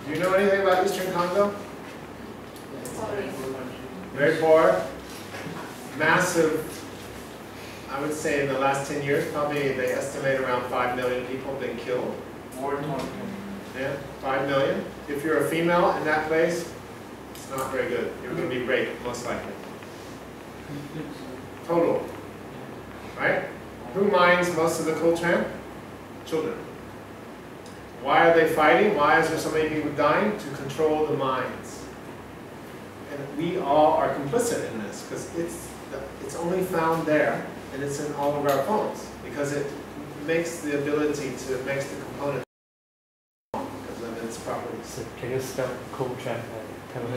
Do you know anything about eastern Congo? Very poor. Massive, I would say in the last 10 years, probably they estimate around 5 million people have been killed. More than Yeah, 5 million. If you're a female in that place, it's not very good. You're going to be raped, most likely. Total. Right? Who mines most of the coltan? Children. Why are they fighting? Why is there so many people dying? To control the mines. And we all are complicit in this because it's only found there and it's in all of our phones because it makes the ability to make the component because of its properties. So can you spell Coltrane?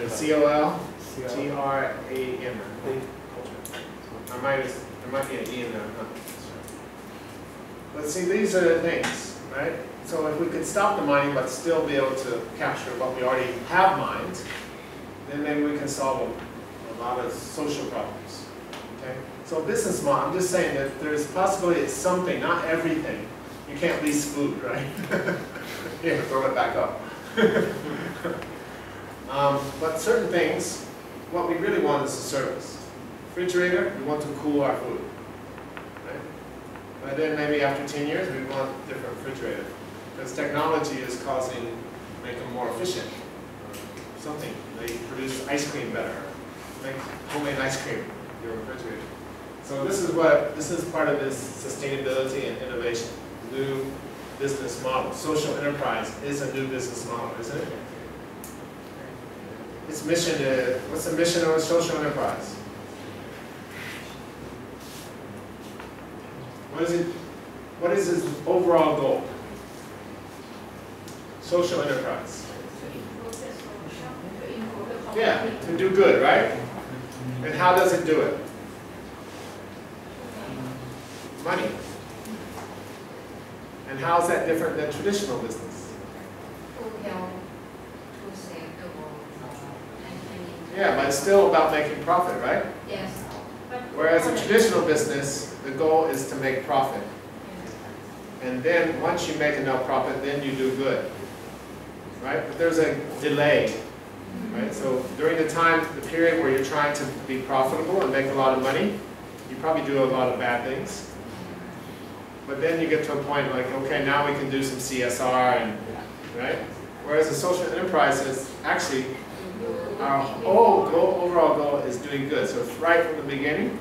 C-O-L-T-R-A-M. There might be an E in there. I'm not sure. But see, these are the things, right? So if we could stop the mining but still be able to capture what we already have mined, then maybe we can solve a lot of social problems. Okay? So business model, I'm just saying that there's possibility it's something, not everything. You can't lease food, right? Here, throw it back up. But certain things, what we really want is a service. Refrigerator, we want to cool our food. Right? But then maybe after 10 years, we want a different refrigerator. Because technology is make them more efficient. Something. They produce ice cream better. Make homemade ice cream in your refrigerator. So this is part of this sustainability and innovation. New business model. Social enterprise is a new business model, isn't it? Its mission is, what's the mission of a social enterprise? What is its overall goal? Social enterprise. Yeah, to do good, right? And how does it do it? Money. And how is that different than traditional business? Yeah, but it's still about making profit, right? Yes. Whereas a traditional business, the goal is to make profit. And then once you make enough profit, then you do good. Right? But there's a delay. Right? So during the period where you're trying to be profitable and make a lot of money, you probably do a lot of bad things. But then you get to a point like, okay, now we can do some CSR, and right? Whereas a social enterprise is actually, our whole overall goal is doing good. So it's right from the beginning,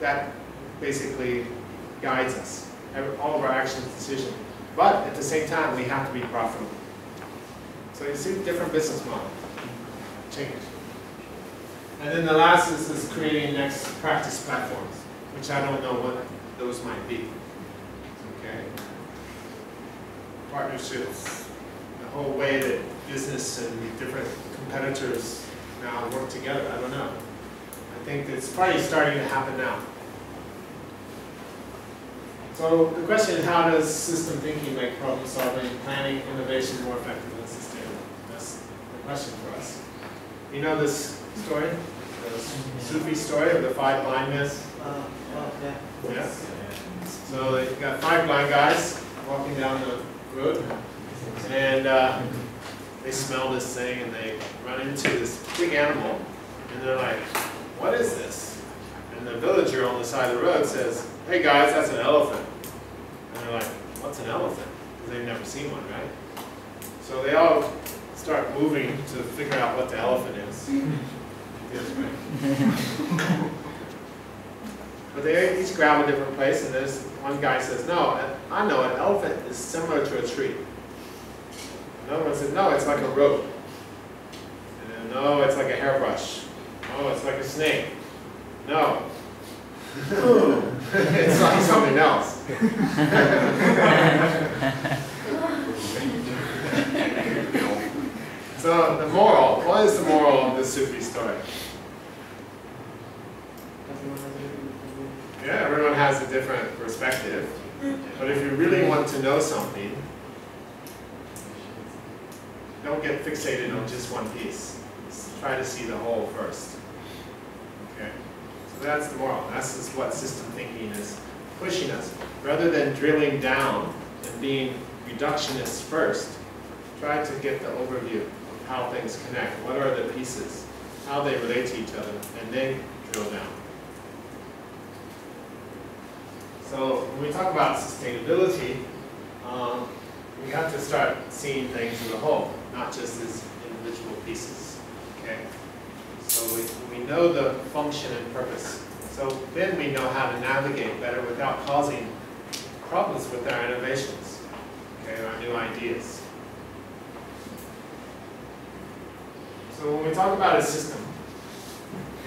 that basically guides us, all of our actions and decisions. But at the same time, we have to be profitable. So you see different business model change. And then the last is creating next practice platforms, which I don't know what those might be. Okay. Partnerships, the whole way that business and different competitors now work together. I don't know. I think it's probably starting to happen now. So the question is, how does system thinking make problem solving, planning, innovation more effective and sustainable? That's the question for us. You know this story? The Sufi story of the 5 blind men? Yeah. So you've got 5 blind guys walking down the road, and they smell this thing, and they run into this big animal, and they're like, what is this? And the villager on the side of the road says, hey guys, that's an elephant. And they're like, what's an elephant? Because they've never seen one, right? So they all start moving to figure out what the elephant is. Yes, right? But they each grab a different place, and there's one guy says, no, I know, an elephant is similar to a tree. Another one says, no, it's like a rope. And then, no, it's like a hairbrush. Oh, it's like a snake. No. It's like something else. So the moral, what is the moral of the Sufi story? Yeah, everyone has a different perspective. But if you really want to know something, don't get fixated on just one piece. Just try to see the whole first. Okay? So that's the moral. That's just what system thinking is pushing us. Rather than drilling down and being reductionist first, try to get the overview of how things connect. What are the pieces? How they relate to each other, and then drill down. So when we talk about sustainability, we have to start seeing things as a whole, not just as individual pieces. Okay? So we know the function and purpose. So then we know how to navigate better without causing problems with our innovations, okay, our new ideas. So when we talk about a system,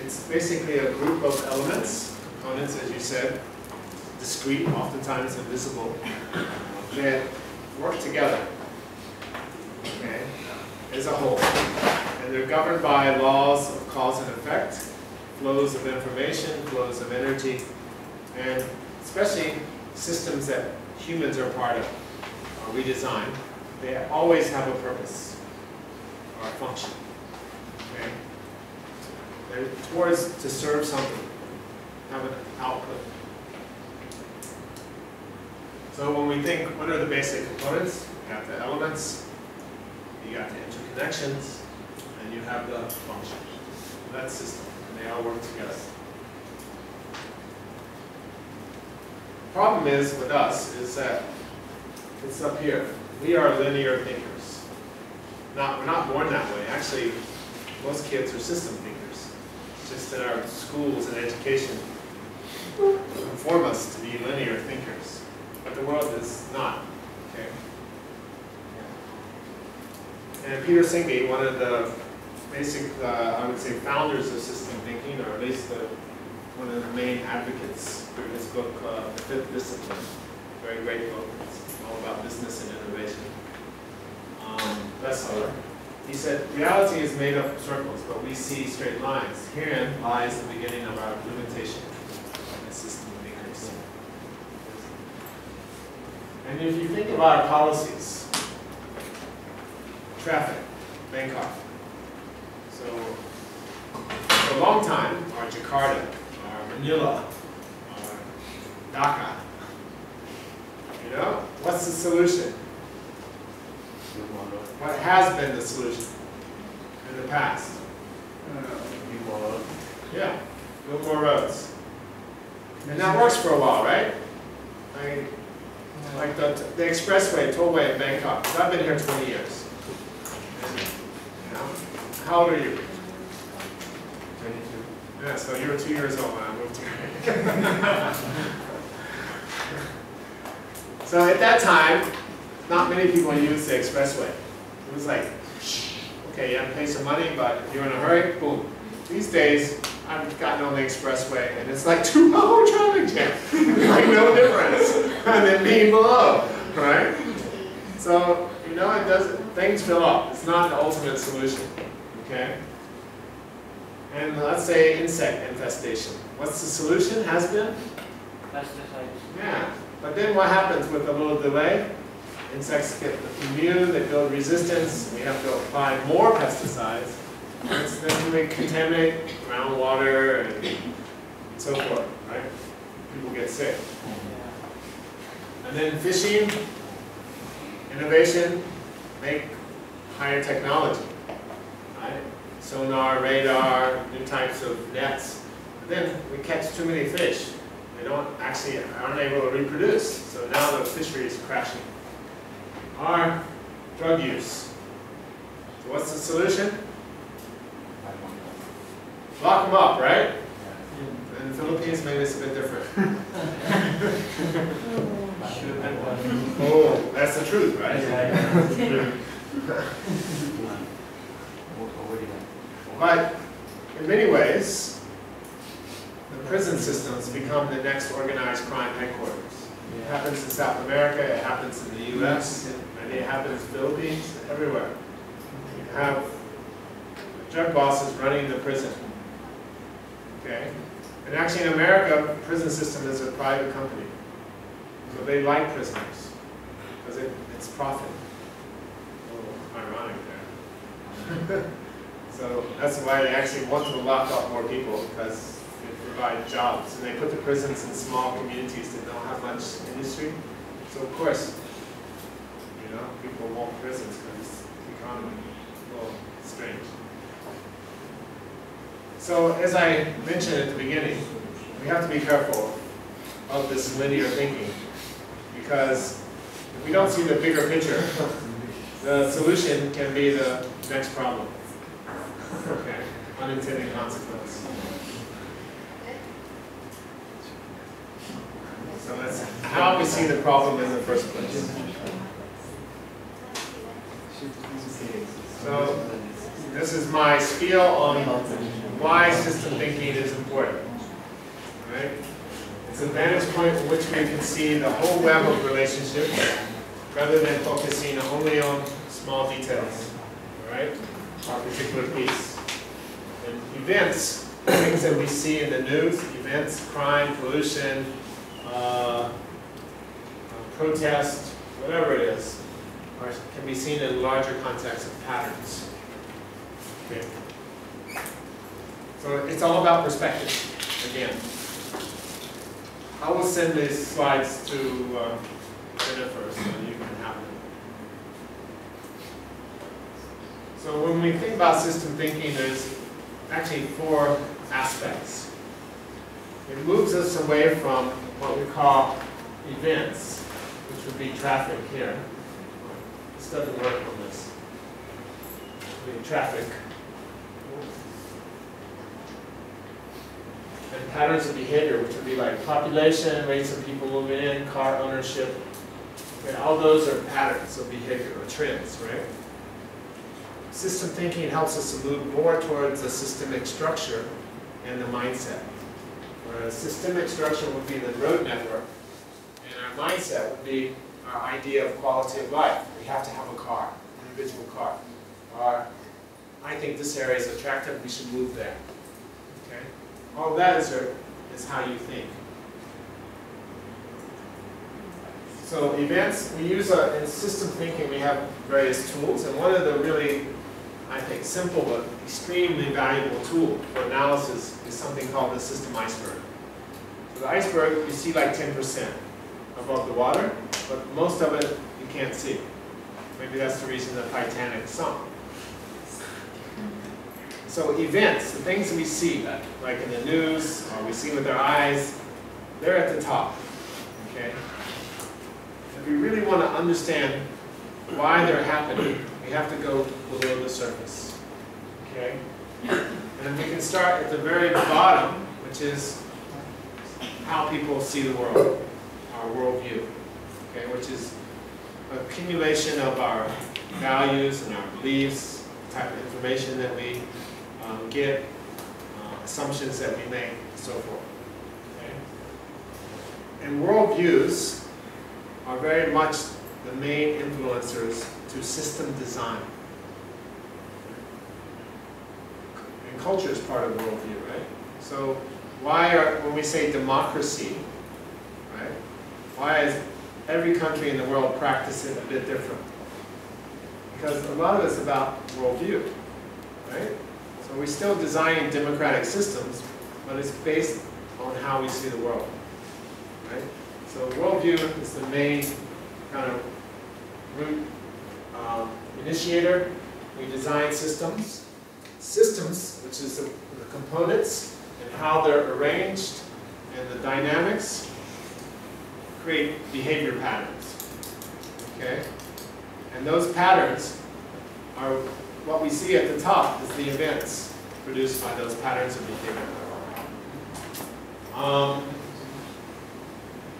it's basically a group of elements, components, as you said, discrete, oftentimes invisible, that work together, okay, as a whole. And they're governed by laws of cause and effect, flows of information, flows of energy, and especially systems that humans are part of, or we design. They always have a purpose or a function. Okay? They're towards to serve something, have an output. So when we think, what are the basic components? You got the elements, you got the interconnections, and you have the function. That's system, and they all work together. The problem is with us is that it's up here. We are linear thinkers. We're not born that way. Actually, most kids are system thinkers. It's just that our schools and education inform us to be linear thinkers. But the world is not. Okay? And Peter Singh, one of the basic, I would say, founders of system thinking, or at least one of the main advocates for his book, The Fifth Discipline. Very great book. It's all about business and innovation. Bestseller. He said, reality is made up of circles, but we see straight lines. Herein lies the beginning of our limitation as system thinkers. And if you think about our policies, traffic, Bangkok. So for a long time, or Jakarta, or Manila, or Dhaka, you know, what's the solution? What has been the solution in the past? Yeah, build more roads. And that works for a while, right? Like the expressway, tollway in Bangkok. 'Cause I've been here 20 years. And, you know, how old are you? 22. Yeah, so you were 2 years old when I moved here. So at that time, not many people used the expressway. It was like, okay, you have to pay some money, but if you're in a hurry, boom. These days, I've gotten on the expressway, and it's like 2-hour traffic jam. Like no difference than being below, right? So, you know, it doesn't, things fill up. It's not the ultimate solution, okay? And let's say insect infestation. What's the solution? Has been? Pesticides. Yeah. But then what happens with a little delay? Insects get immune, they build resistance, we have to apply more pesticides. And then we contaminate groundwater and so forth, right? People get sick. And then fishing, innovation, make higher technology, right? Sonar, radar, new types of nets. But then we catch too many fish. They aren't able to reproduce. So now the fishery is crashing. Our drug use. So what's the solution? Lock them up, right? In the Philippines, maybe it's a bit different. Oh, that's the truth, right? But in many ways, the prison systems become the next organized crime headquarters. It happens in South America, it happens in the US, and it happens in the Philippines, everywhere. You have drug bosses running the prison. Okay? And actually in America, the prison system is a private company. So they like prisoners, because it's profit. A little ironic there. So that's why they actually want to lock up more people, because they provide jobs. And they put the prisons in small communities that don't have much industry. So of course, people want prisons because the economy is a little strange. So as I mentioned at the beginning, we have to be careful of this linear thinking, because if we don't see the bigger picture, the solution can be the next problem. Okay, unintended consequence. So that's how we see the problem in the first place. So this is my spiel on why system thinking is important. Right? It's a vantage point in which we can see the whole web of relationships rather than focusing only on small details. All right? Our particular piece. And events, things that we see in the news, events, crime, pollution, protest, whatever it is, can be seen in larger context of patterns. Okay. So it's all about perspective, again. I will send these slides to Jennifer so you can have them. So when we think about system thinking, there's actually 4 aspects. It moves us away from what we call events, which would be traffic here. This doesn't work on this. Traffic. And patterns of behavior, which would be like population, rates of people moving in, car ownership. Okay, all those are patterns of behavior or trends, right? System thinking helps us to move more towards a systemic structure and the mindset. Whereas systemic structure would be the road network, and our mindset would be our idea of quality of life. We have to have a car, an individual car. Or, I think this area is attractive, we should move there. Okay? All of that is how you think. So events, we use in system thinking, we have various tools, and one of the really, I think, simple but extremely valuable tool for analysis is something called the System Iceberg. So the iceberg, you see like 10% above the water, but most of it you can't see. Maybe that's the reason the Titanic sunk. So events, the things we see, like in the news, or we see with our eyes, they're at the top. Okay? If we really want to understand why they're happening, we have to go below the surface. Okay? And we can start at the very bottom, which is how people see the world, our worldview. Okay? Which is an accumulation of our values and our beliefs, the type of information that we get, assumptions that we make, and so forth. Okay? And worldviews are very much the main influencers to system design. And culture is part of worldview, right? So when we say democracy, right? Why is every country in the world practice it a bit different? Because a lot of it's about worldview, right? So we still design democratic systems, but it's based on how we see the world, right? So worldview is the main kind of root initiator. We design systems. Systems, which is the components and how they're arranged and the dynamics, create behavior patterns, okay? And those patterns are what we see at the top is the events produced by those patterns of behavior.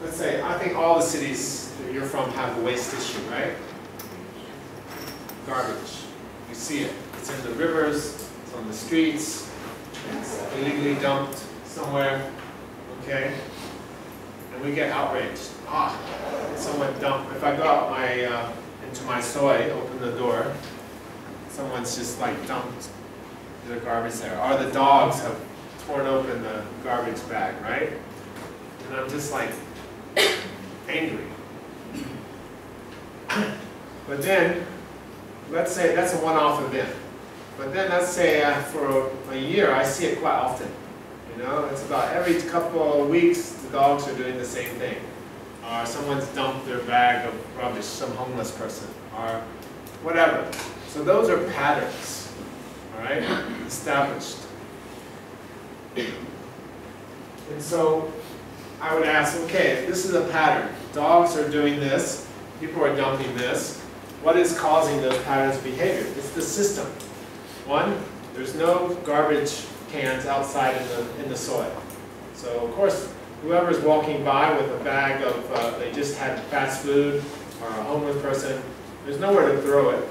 Let's say, I think all the cities that you're from have a waste issue, right? Garbage. You see it. It's in the rivers, it's on the streets, it's illegally dumped somewhere, okay? And we get outraged. Someone dumped. If I go out into my soy, open the door, someone's just like dumped the garbage there. Or the dogs have torn open the garbage bag, right? And I'm just like angry. But then, let's say that's a one-off event. But then let's say for a year, I see it quite often. You know, it's about every couple of weeks, the dogs are doing the same thing. Or someone's dumped their bag of rubbish, some homeless person, or whatever. So those are patterns, all right, established. And so I would ask, okay, if this is a pattern, dogs are doing this, people are dumping this, what is causing those patterns of behavior? It's the system. One, there's no garbage cans outside in the soil. So of course, whoever's walking by with a bag of, they just had fast food, or a homeless person, there's nowhere to throw it.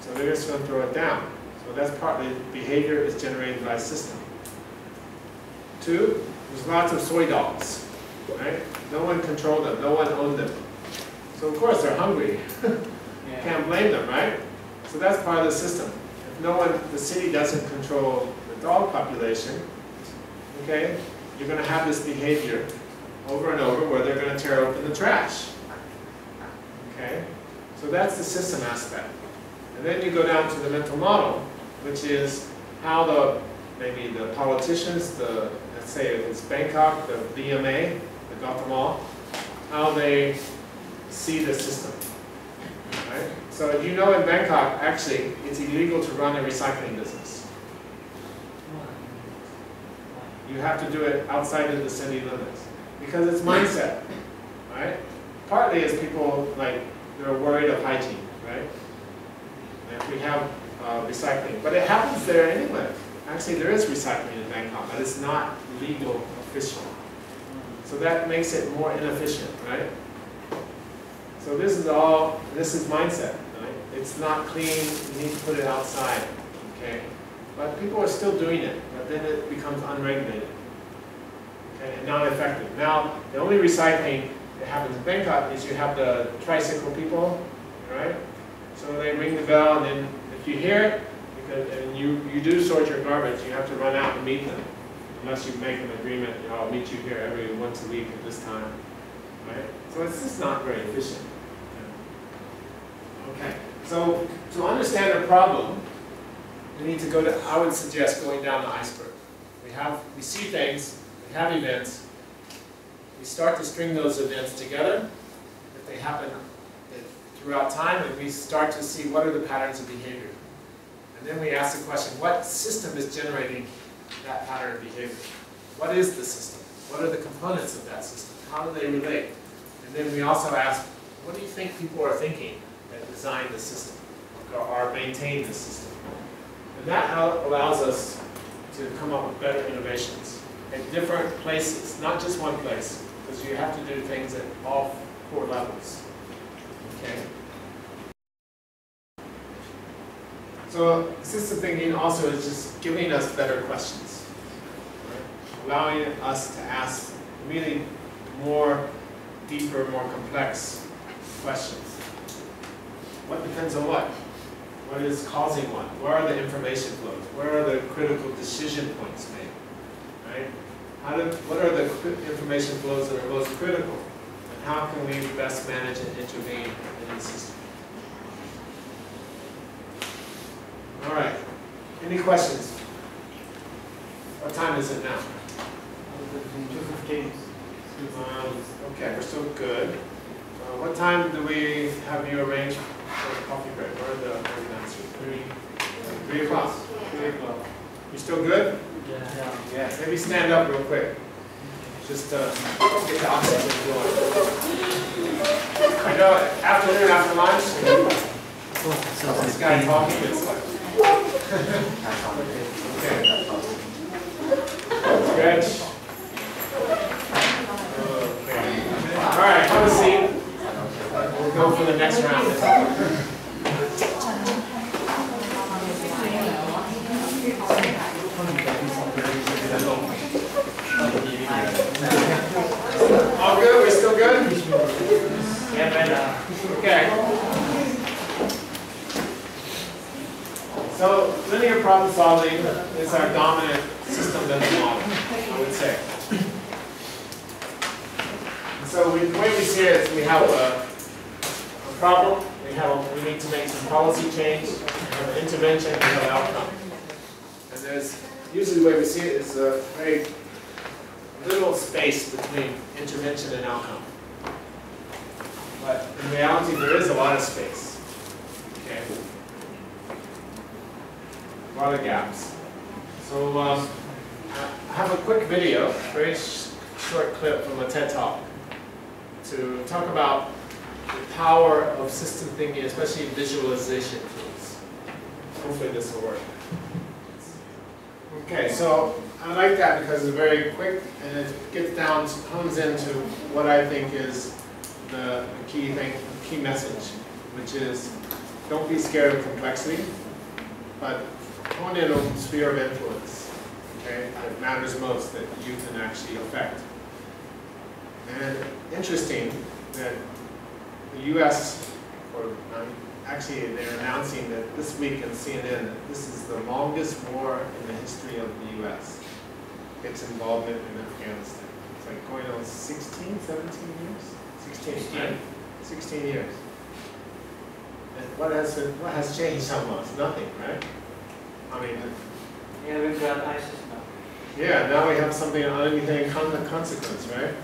So they're just going to throw it down. So that's partly behavior is generated by a system. Two, there's lots of soy dogs, right? No one controlled them, no one owned them. So of course they're hungry. Can't blame them, right? So that's part of the system. If the city doesn't control the dog population, okay, you're going to have this behavior over and over where they're going to tear open the trash. Okay? So that's the system aspect. And then you go down to the mental model, which is how maybe the politicians, let's say if it's Bangkok, the BMA, the Gautam Mall, how they see the system. Right? So you know in Bangkok, actually, it's illegal to run a recycling business. You have to do it outside of the city limits. Because it's mindset, right? Partly it's people, they're worried of hygiene, right? And we have recycling. But it happens there anyway. Actually, there is recycling in Bangkok, but it's not legal, official. So that makes it more inefficient, right? So this is mindset, right? It's not clean, you need to put it outside, okay? But people are still doing it, but then it becomes unregulated, okay, and not effective. Now, the only recycling that happens in Bangkok is you have the tricycle people, right? So they ring the bell, and then if you hear it, and you do sort your garbage, you have to run out and meet them, unless you make an agreement, I'll meet you here every once a week at this time, right? So it's just not very efficient. Okay, so to understand a problem, we need to go to, I would suggest going down the iceberg. We see things, we have events, we start to string those events together, if they happen throughout time, and we start to see what are the patterns of behavior. And then we ask the question, what system is generating that pattern of behavior? What is the system? What are the components of that system? How do they relate? And then we also ask, what do you think people are thinking that design the system or maintain the system? And that allows us to come up with better innovations at different places, not just one place, because you have to do things at all 4 levels. Okay. So system thinking also is just giving us better questions, right? Allowing us to ask really more deeper, more complex questions. What depends on what? What is causing what? Where are the information flows? Where are the critical decision points made? Right? What are the information flows that are most critical? And how can we best manage and intervene in the system? All right. Any questions? What time is it now? 2:15. Okay, we're still good. What time do we have you arranged for a coffee break? Where are the answers? 3 o'clock. 3 o'clock. You still good? Yeah. Maybe stand up real quick. Just get the oxygen flowing. I know afternoon after lunch, this guy talking is like. Okay. Stretch. All right, have a seat. We'll go for the next round. All good? We're still good? Okay. So linear problem solving is our dominant system building model, I would say. So the way we see it is we have a problem, we need to make some policy change, we have an intervention, we have an outcome. And there's usually the way we see it is a very little space between intervention and outcome. But in reality there is a lot of space. Okay. A lot of gaps. So I have a quick video, very short clip from a TED Talk to talk about the power of system thinking, especially visualization tools. Hopefully this will work. Okay, so I like that because it's very quick and it gets down, hones into what I think is the key thing, key message, which is don't be scared of complexity, but hone in on the sphere of influence. Okay, it matters most that you can actually affect. And interesting that the U.S. actually they're announcing that this week in CNN that this is the longest war in the history of the U.S. Its involvement in Afghanistan. It's like going on 16, 17 years? 16, right? 16 years. And what has changed almost? Nothing, right? I mean, Yeah, we've got ISIS now. yeah, now we have something anything consequence, right?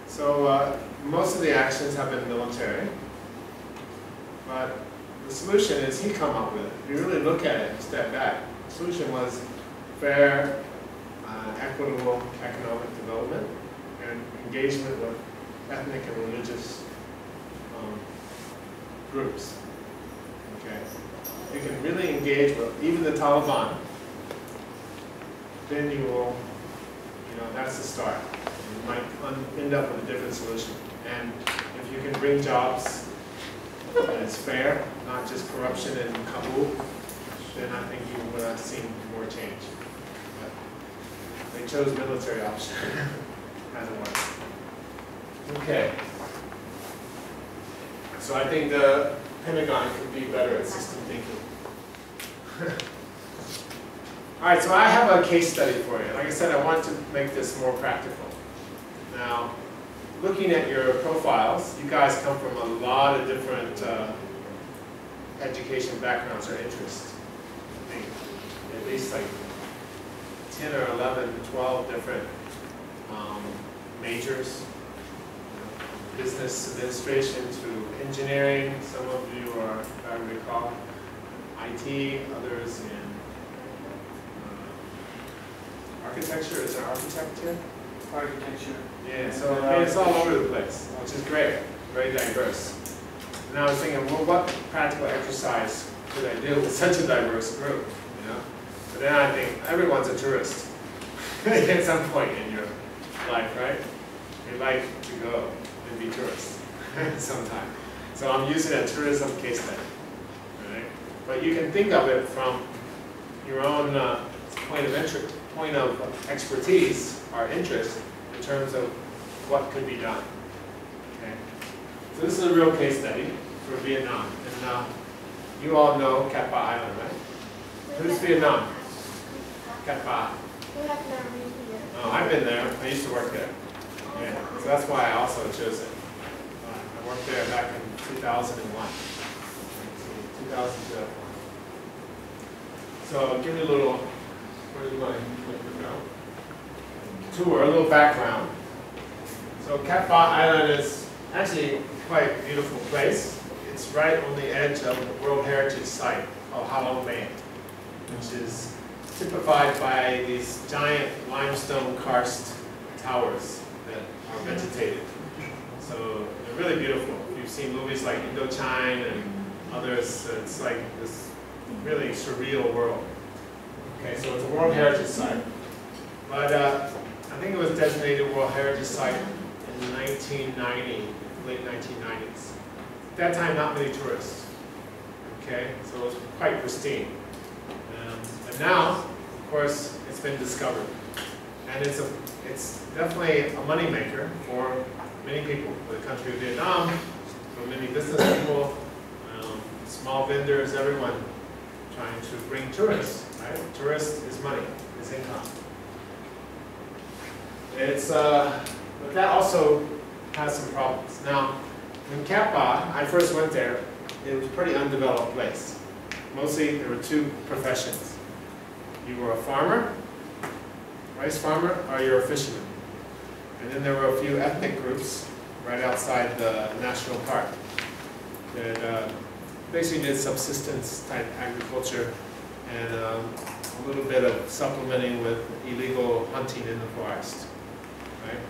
So most of the actions have been military, but the solution is he come up with it. If you really look at it and step back, the solution was fair, equitable economic development and engagement with ethnic and religious groups. Okay, you can really engage with even the Taliban. Then you will, that's the start. You might end up with a different solution. And if you can bring jobs and it's fair, not just corruption in Kabul, then I think you would have seen more change. But they chose military option. Hasn't worked. Okay. So I think the Pentagon could be better at system thinking. All right, so I have a case study for you. Like I said, I want to make this more practical. Now, looking at your profiles, you guys come from a lot of different education backgrounds or interests. I think at least like 10 or 11, 12 different majors. Business administration to engineering. Some of you are, if I recall, IT, others in architecture. Is there architect here? Architecture. Yeah, so it's all over the place, which is great, very diverse. And I was thinking, well, what practical exercise could I do with such a diverse group, But then I think everyone's a tourist at some point in your life, right? You like to go and be tourists sometime. So I'm using a tourism case study, right? But you can think of it from your own point of expertise or interest in terms of what could be done. Okay? So this is a real case study for Vietnam. And You all know Cat Ba Island, right? Who's Vietnam? Cat Ba. We have never been here. Oh, I've been there. I used to work there. Yeah, so that's why I also chose it. I worked there back in 2001. 2002. So I'll give you a little, where do you want to go? Tour, a little background. So Cat Ba Island is actually quite a beautiful place. It's right on the edge of the World Heritage Site called Halong Bay, which is typified by these giant limestone karst towers that are vegetated. So they're really beautiful. If you've seen movies like Indochine and others, it's like this really surreal world. Okay, so it's a World Heritage Site. But I think it was designated World Heritage Site in 1990, late 1990s. At that time, not many tourists. Okay, so it was quite pristine. But now, of course, it's been discovered. And it's definitely a moneymaker for many people, for the country of Vietnam, for many business people, small vendors, everyone trying to bring tourists, right? Tourist is money, is income. But that also has some problems. Now, in Cat Ba, I first went there, it was a pretty undeveloped place. Mostly, there were two professions. You were a farmer, rice farmer, or you're a fisherman. And then there were a few ethnic groups right outside the national park that basically did subsistence type agriculture and a little bit of supplementing with illegal hunting in the forest. Right?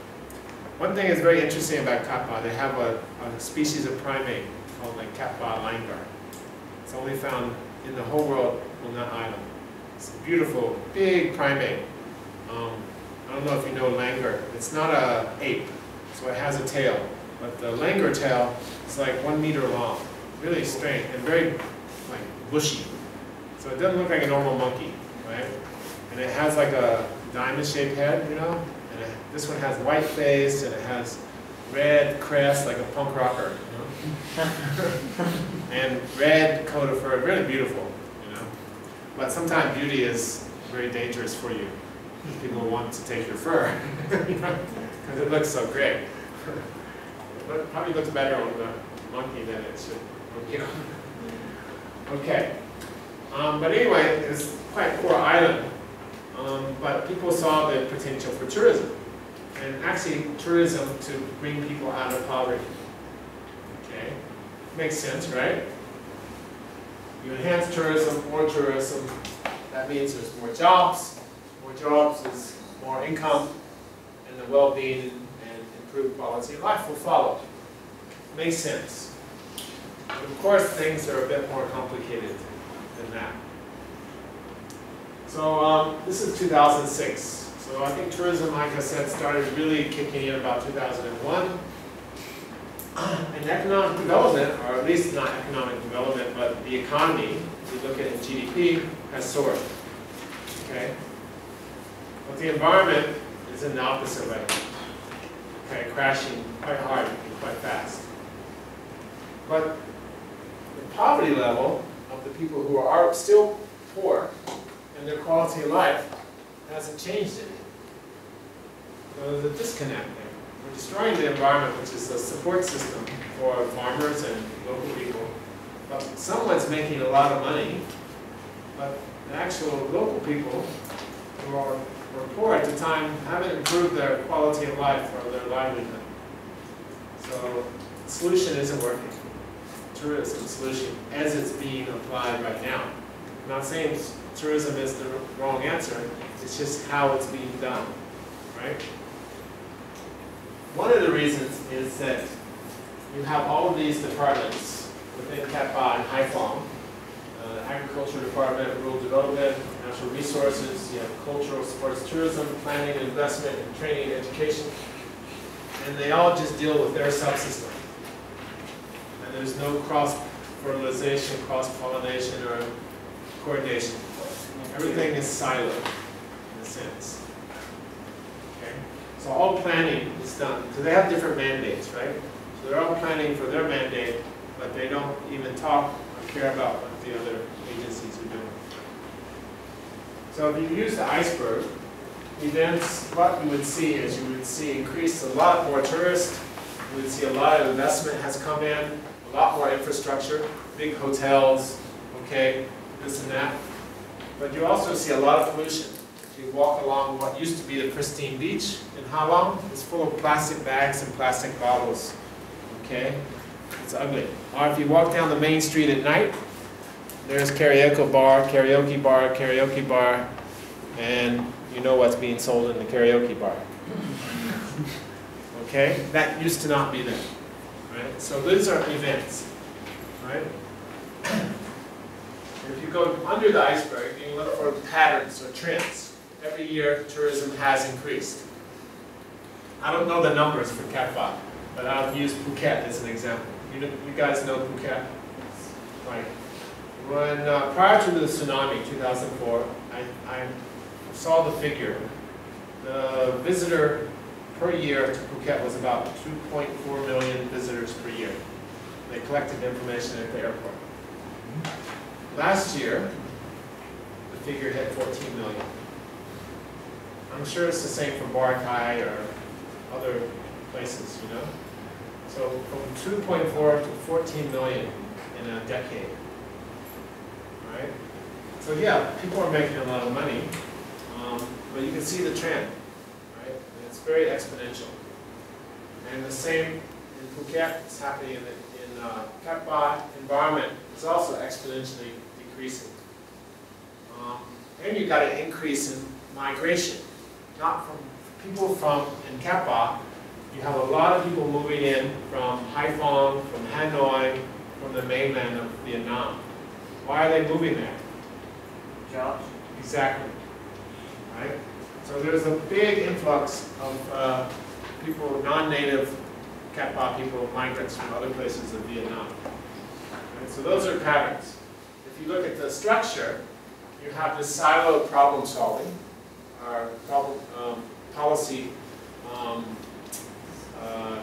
One thing that's very interesting about Cat Ba, they have a species of primate called the Cat Ba langur. It's only found in the whole world on that island. It's a beautiful, big primate. I don't know if you know langur. It's not an ape, so it has a tail. But the langur tail is like 1 meter long, really straight and very like bushy. So it doesn't look like a normal monkey, right? And it has like a diamond-shaped head, you know? And this one has white face and it has red crest like a punk rocker, you know? And red coat of fur, really beautiful, you know? But sometimes beauty is very dangerous for you. People want to take your fur, because it looks so great. It probably looks better on the monkey than it should, you know? Okay. But anyway, it's quite a poor island. But people saw the potential for tourism. And actually, tourism to bring people out of poverty. Okay? Makes sense, right? You enhance tourism, more tourism. That means there's more jobs. More jobs is more income. And the well-being and improved quality of life will follow. Makes sense. But of course, things are a bit more complicated than that. So this is 2006. So I think tourism, like I said, started really kicking in about 2001. And economic development, or at least not economic development, but the economy, if you look at it in GDP, has soared. Okay? But the environment is in the opposite way. Okay, crashing quite hard and quite fast. But the poverty level of the people who are still poor and their quality of life hasn't changed any. So there's a disconnect there. We're destroying the environment, which is a support system for farmers and local people. But someone's making a lot of money, but the actual local people who were poor at the time haven't improved their quality of life or their livelihood. So the solution isn't working. Tourism solution as it's being applied right now. I'm not saying tourism is the wrong answer, it's just how it's being done, right? One of the reasons is that you have all of these departments within Cat Ba and Haiphong. Agriculture department, rural development, natural resources, you have cultural, sports, tourism, planning, investment, and training, and education. And they all just deal with their subsystem. And there's no cross-fertilization, cross-pollination, or coordination. Everything is siloed, in a sense. Okay? So all planning is done. So they have different mandates, right? So they're all planning for their mandate, but they don't even talk or care about what the other agencies are doing. So if you use the iceberg, events, what you would see is you would see increase a lot more tourists, you would see a lot of investment has come in, a lot more infrastructure, big hotels, okay, this and that. But you also see a lot of pollution. If you walk along what used to be the pristine beach in Halong, it's full of plastic bags and plastic bottles, okay? It's ugly. Or if you walk down the main street at night, there's karaoke bar, and you know what's being sold in the karaoke bar. Okay? That used to not be there. Right? So these are events. Right? If you go under the iceberg, you look for patterns or trends. Every year, tourism has increased. I don't know the numbers for Cat Ba, but I'll use Phuket as an example. You guys know Phuket? Right. When, prior to the tsunami, 2004, I saw the figure. The visitor per year to Phuket was about 2.4 million visitors per year. They collected information at the airport. Last year, the figure hit 14 million. I'm sure it's the same for Boracay or other places, you know? So from 2.4 to 14 million in a decade. Right? So yeah, people are making a lot of money, but you can see the trend, right? And it's very exponential. And the same in Phuket, it's happening in Cat Ba environment. It's also exponentially decreasing. And you got an increase in migration, not from people from in Cat Ba. You have a lot of people moving in from Haiphong, from Hanoi, from the mainland of Vietnam. Why are they moving there? Jobs. Exactly. Right? So there's a big influx of people, non-native Cat Ba people, migrants from other places of Vietnam. Right? So those are patterns. If you look at the structure, you have this siloed problem solving, or policy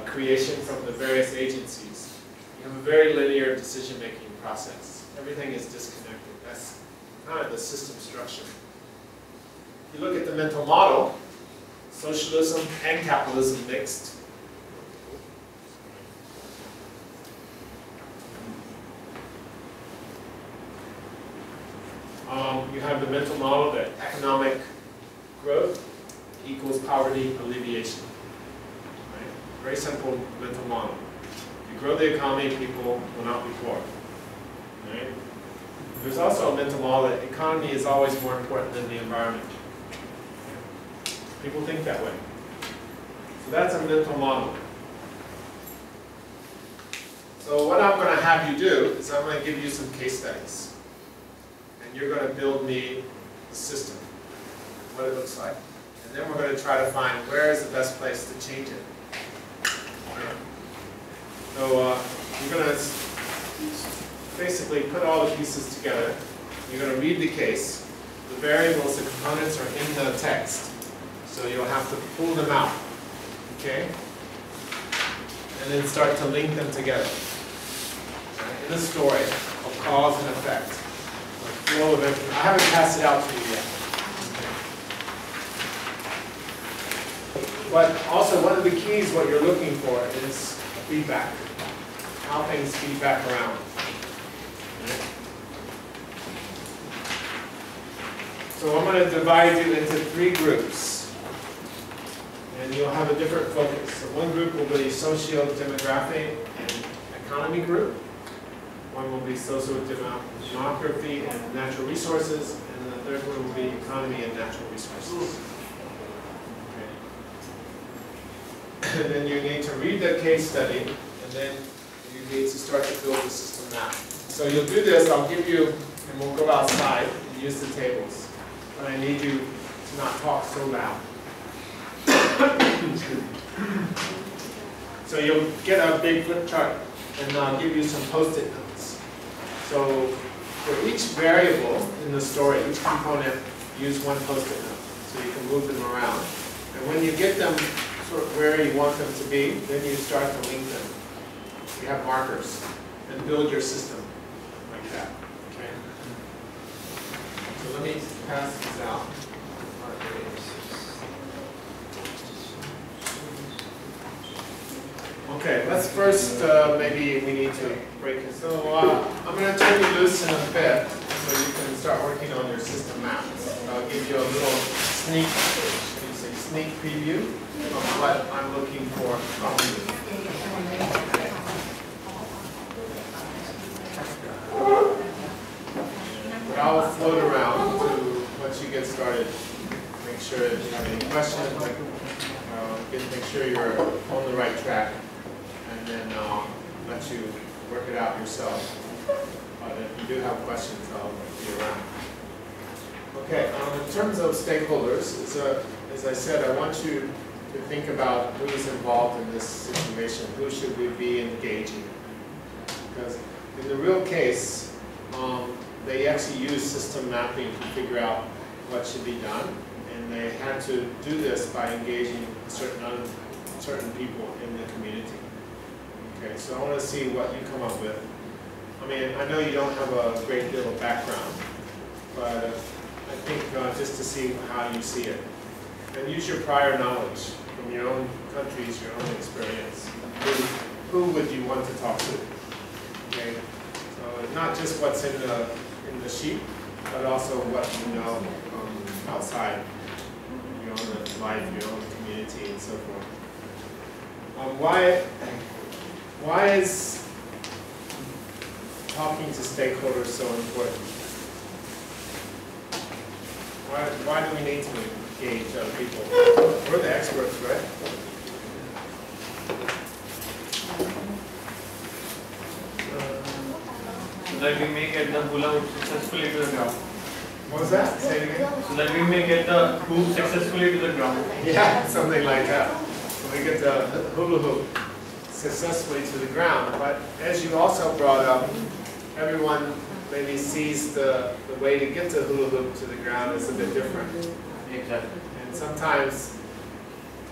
creation from the various agencies. You have a very linear decision-making process. Everything is disconnected. That's kind of the system structure. If you look at the mental model, socialism and capitalism mixed. You have the mental model that economic growth equals poverty alleviation. Right? Very simple mental model. If you grow the economy, people will not be poor. Right? There's also a mental model that economy is always more important than the environment. People think that way. So that's a mental model. So what I'm going to have you do is I'm going to give you some case studies. And you're going to build me the system, what it looks like. And then we're going to try to find where is the best place to change it. So you're going to basically put all the pieces together. You're going to read the case. The variables, the components are in the text. So you'll have to pull them out. Okay? And then start to link them together. Right? In a story of cause and effect. Flow of information. I haven't passed it out to you yet. Okay. But also one of the keys, what you're looking for is feedback. How things feed back around. Okay. So I'm going to divide you into 3 groups. And you'll have a different focus. So one group will be socio-demographic and economy group. One will be socio-demography and natural resources, and the third one will be economy and natural resources. Okay. And then you need to read the case study, and then you need to start to build the system map. So you'll do this, I'll give you, and we'll go outside and use the tables. But I need you to not talk so loud. So you'll get a big flip chart, and I'll give you some post-it notes. So for each variable in the story, each component, use one post-it note, so you can move them around. And when you get them sort of where you want them to be, then you start to link them. You have markers, and build your system like that. Okay. So let me pass this out. Okay, let's first, maybe we need to break it. So I'm going to turn you loose in a bit so you can start working on your system maps. I'll give you a little sneak preview of what I'm looking for from you. But I'll float around to let you get started. Make sure if you have any questions, make sure you're on the right track. And then let you work it out yourself. But if you do have questions, I'll be around. Okay, in terms of stakeholders, as I said, I want you to think about who's involved in this situation. Who should we be engaging? Because in the real case, they actually use system mapping to figure out what should be done. And they had to do this by engaging certain people in the community. Okay, so I want to see what you come up with. I mean, I know you don't have a great deal of background, but I think just to see how you see it. And use your prior knowledge from your own countries, your own experience. Who would you want to talk to? Okay, so not just what's in the sheet, but also what you know outside your own life, your own community, and so forth. Why is talking to stakeholders so important? Why do we need to engage other people? We're the experts, right? So that we may get the hula hoop successfully to the ground. What was that? Say it again. So that we may get the hoop successfully to the ground. Yeah, something like that. So we get the hula hoop successfully to the ground. But as you also brought up, everyone maybe sees the way to get the hula hoop to the ground is a bit different. Exactly. And sometimes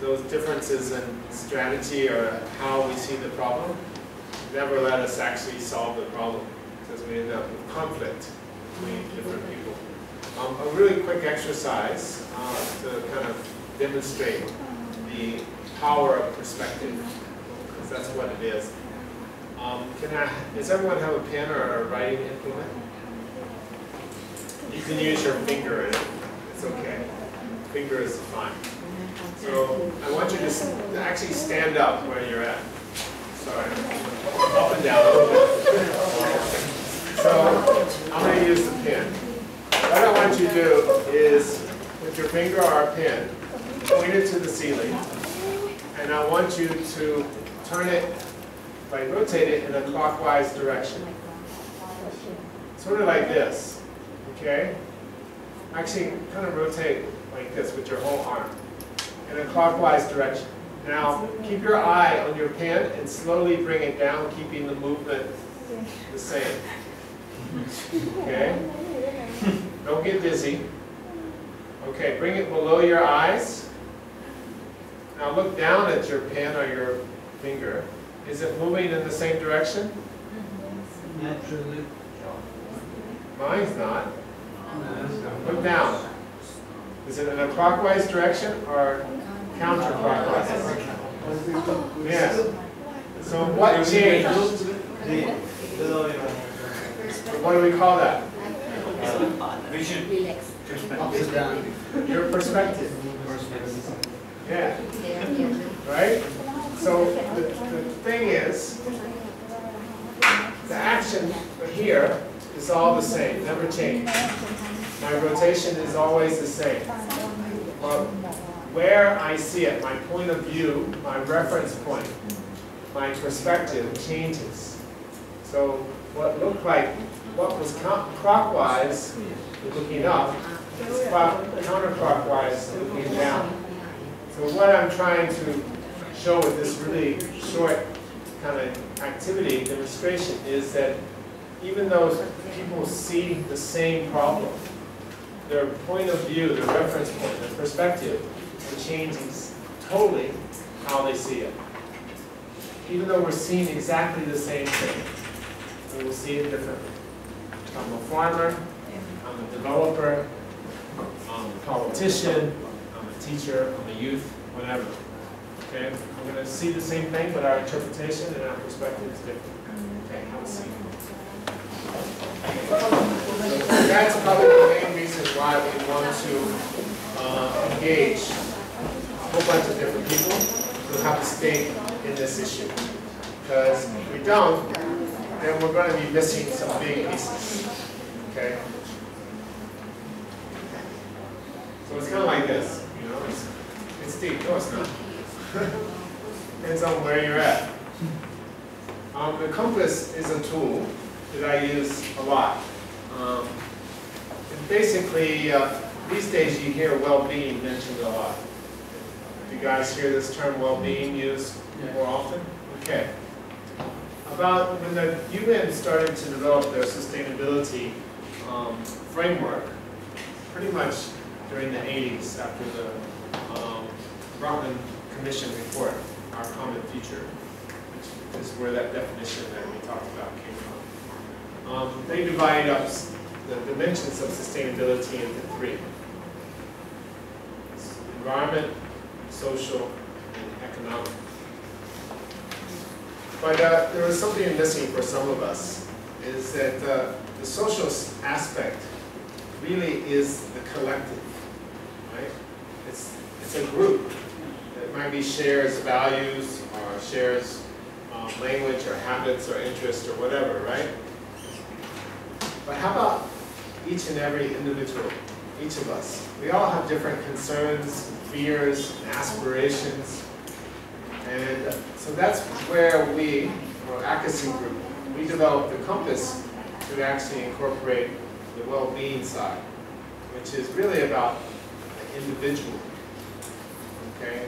those differences in strategy or how we see the problem never let us actually solve the problem because we end up with conflict between different people. A really quick exercise to kind of demonstrate the power of perspective, because that's what it is. Does everyone have a pen or a writing implement? You can use your finger in it. It's okay. Finger is fine. So I want you to actually stand up where you're at. Sorry. Up and down a little bit. So I'm going to use the pen. What I want you to do is, with your finger or a pen, point it to the ceiling. And I want you to turn it, rotate it in a clockwise direction. Sort of like this, okay? Actually, kind of rotate like this with your whole arm in a clockwise direction. Now, keep your eye on your pen and slowly bring it down, keeping the movement the same. Okay? Don't get dizzy. Okay, bring it below your eyes. Now look down at your pen or your finger. Is it moving in the same direction? Naturally. Mine's not. Look down. Is it in a clockwise direction or counterclockwise? Yes. So what changed? What do we call that? Vision. Upside down. Your perspective. Yeah. Right? So the thing is, the action here is all the same, never change. My rotation is always the same. But where I see it, my point of view, my reference point, my perspective changes. So what looked like, what was clockwise looking up, is counterclockwise looking down. So what I'm trying to show with this really short kind of activity demonstration is that even though people see the same problem, their point of view, their reference point, their perspective changes totally how they see it. Even though we're seeing exactly the same thing, we will see it differently. I'm a farmer, I'm a developer, I'm a politician, I'm a teacher, I'm a youth, whatever. Okay, I'm going to see the same thing, but our interpretation and our perspective is different. Okay, have a seat. So that's probably the main reason why we want to engage a whole bunch of different people who have a stake in this issue. Because if we don't, then we're going to be missing some big pieces. Okay? So it's kind of like this, you know, it's deep. No, it's not. Depends on where you're at. The compass is a tool that I use a lot. And basically, these days you hear well-being mentioned a lot. Do you guys hear this term well-being used more often? Okay. About when the UN started to develop their sustainability framework, pretty much during the 80s after the Brundtland Commission report, Our Common Future, which is where that definition that we talked about came from. They divided up the dimensions of sustainability into three: environment, social, and economic. But there was something missing for some of us, is that the social aspect really is the collective, right? It's a group. It might be shares values, or shares language, or habits, or interests, or whatever, right? But how about each and every individual, each of us? We all have different concerns, fears, and aspirations. And so that's where we, or advocacy group, we developed the compass to actually incorporate the well-being side, which is really about the individual. Okay?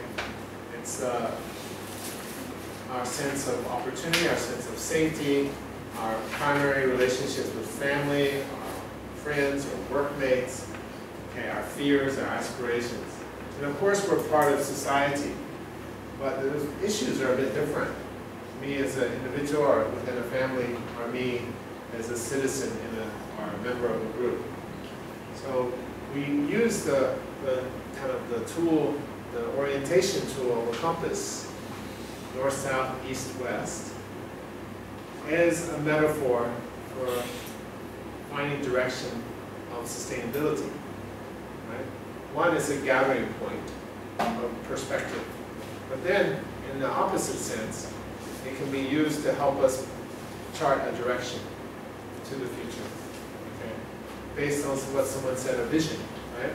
It's our sense of opportunity, our sense of safety, our primary relationships with family, our friends or workmates, okay, our fears, our aspirations. And of course we're part of society, but the issues are a bit different. Me as an individual or within a family, or me as a citizen or a member of a group. So we use the kind of the tool, the orientation tool, the compass, north, south, east, west, as a metaphor for finding direction of sustainability. Right? One is a gathering point of perspective. But then, in the opposite sense, it can be used to help us chart a direction to the future. Okay? Based on what someone said, a vision, right?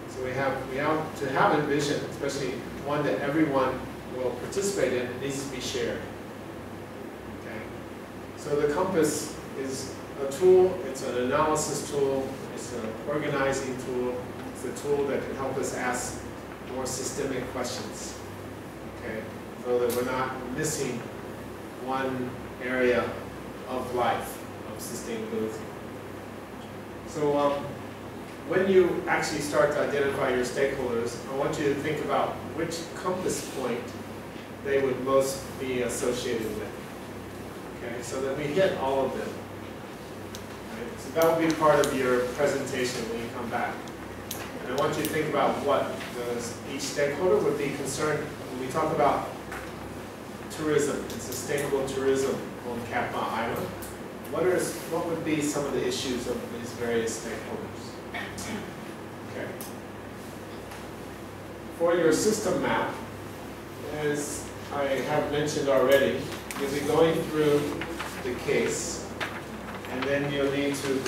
So we have to have a vision, especially one that everyone will participate in, it needs to be shared. Okay? So the compass is a tool, it's an analysis tool, it's an organizing tool, it's a tool that can help us ask more systemic questions. Okay? So that we're not missing one area of life, of sustainability. So when you actually start to identify your stakeholders, I want you to think about which compass point they would most be associated with. Okay, so that we hit all of them. Right? So that will be part of your presentation when you come back. And I want you to think about what each stakeholder would be concerned when we talk about tourism and sustainable tourism on Cat Ba Island. What would be some of the issues of these various stakeholders? Okay. For your system map, as I have mentioned already, you'll be going through the case, and then you'll need to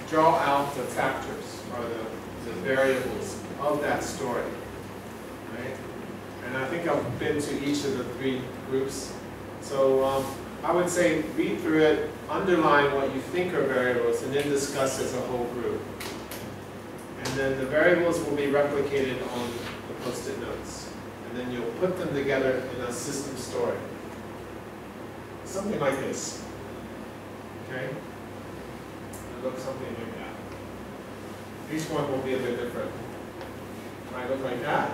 draw out the factors or the variables of that story. Right? And I think I've been to each of the three groups. So I would say read through it, underline what you think are variables, and then discuss as a whole group. And then the variables will be replicated on the post-it notes. And then you'll put them together in a system story. Something like this. Okay? It'll look something like that. Each one will be a bit different. It might look like that.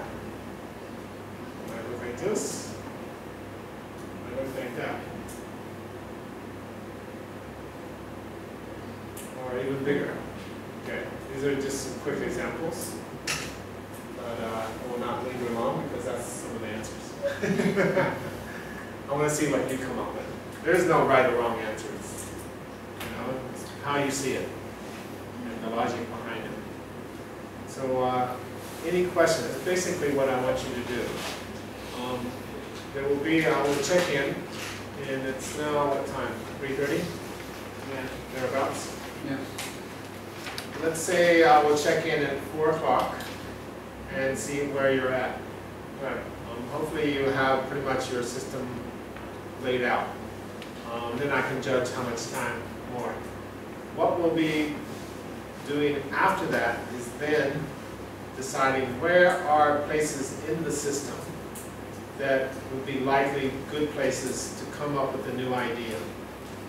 It might look like this. It might look like that. Or or even bigger. Okay, these are just some quick examples, but I will not linger long because that's some of the answers. I want to see what you come up with. There's no right or wrong answers. You know, it's how you see it and the logic behind it. So, any questions? That's basically what I want you to do. There will be, I will check in, and it's now what time? 3:30? Yeah, thereabouts. Yeah. Let's say I will check in at 4 o'clock and see where you're at. Right. Hopefully you have pretty much your system laid out. Then I can judge how much time more. What we'll be doing after that is then deciding where are places in the system that would be likely good places to come up with a new idea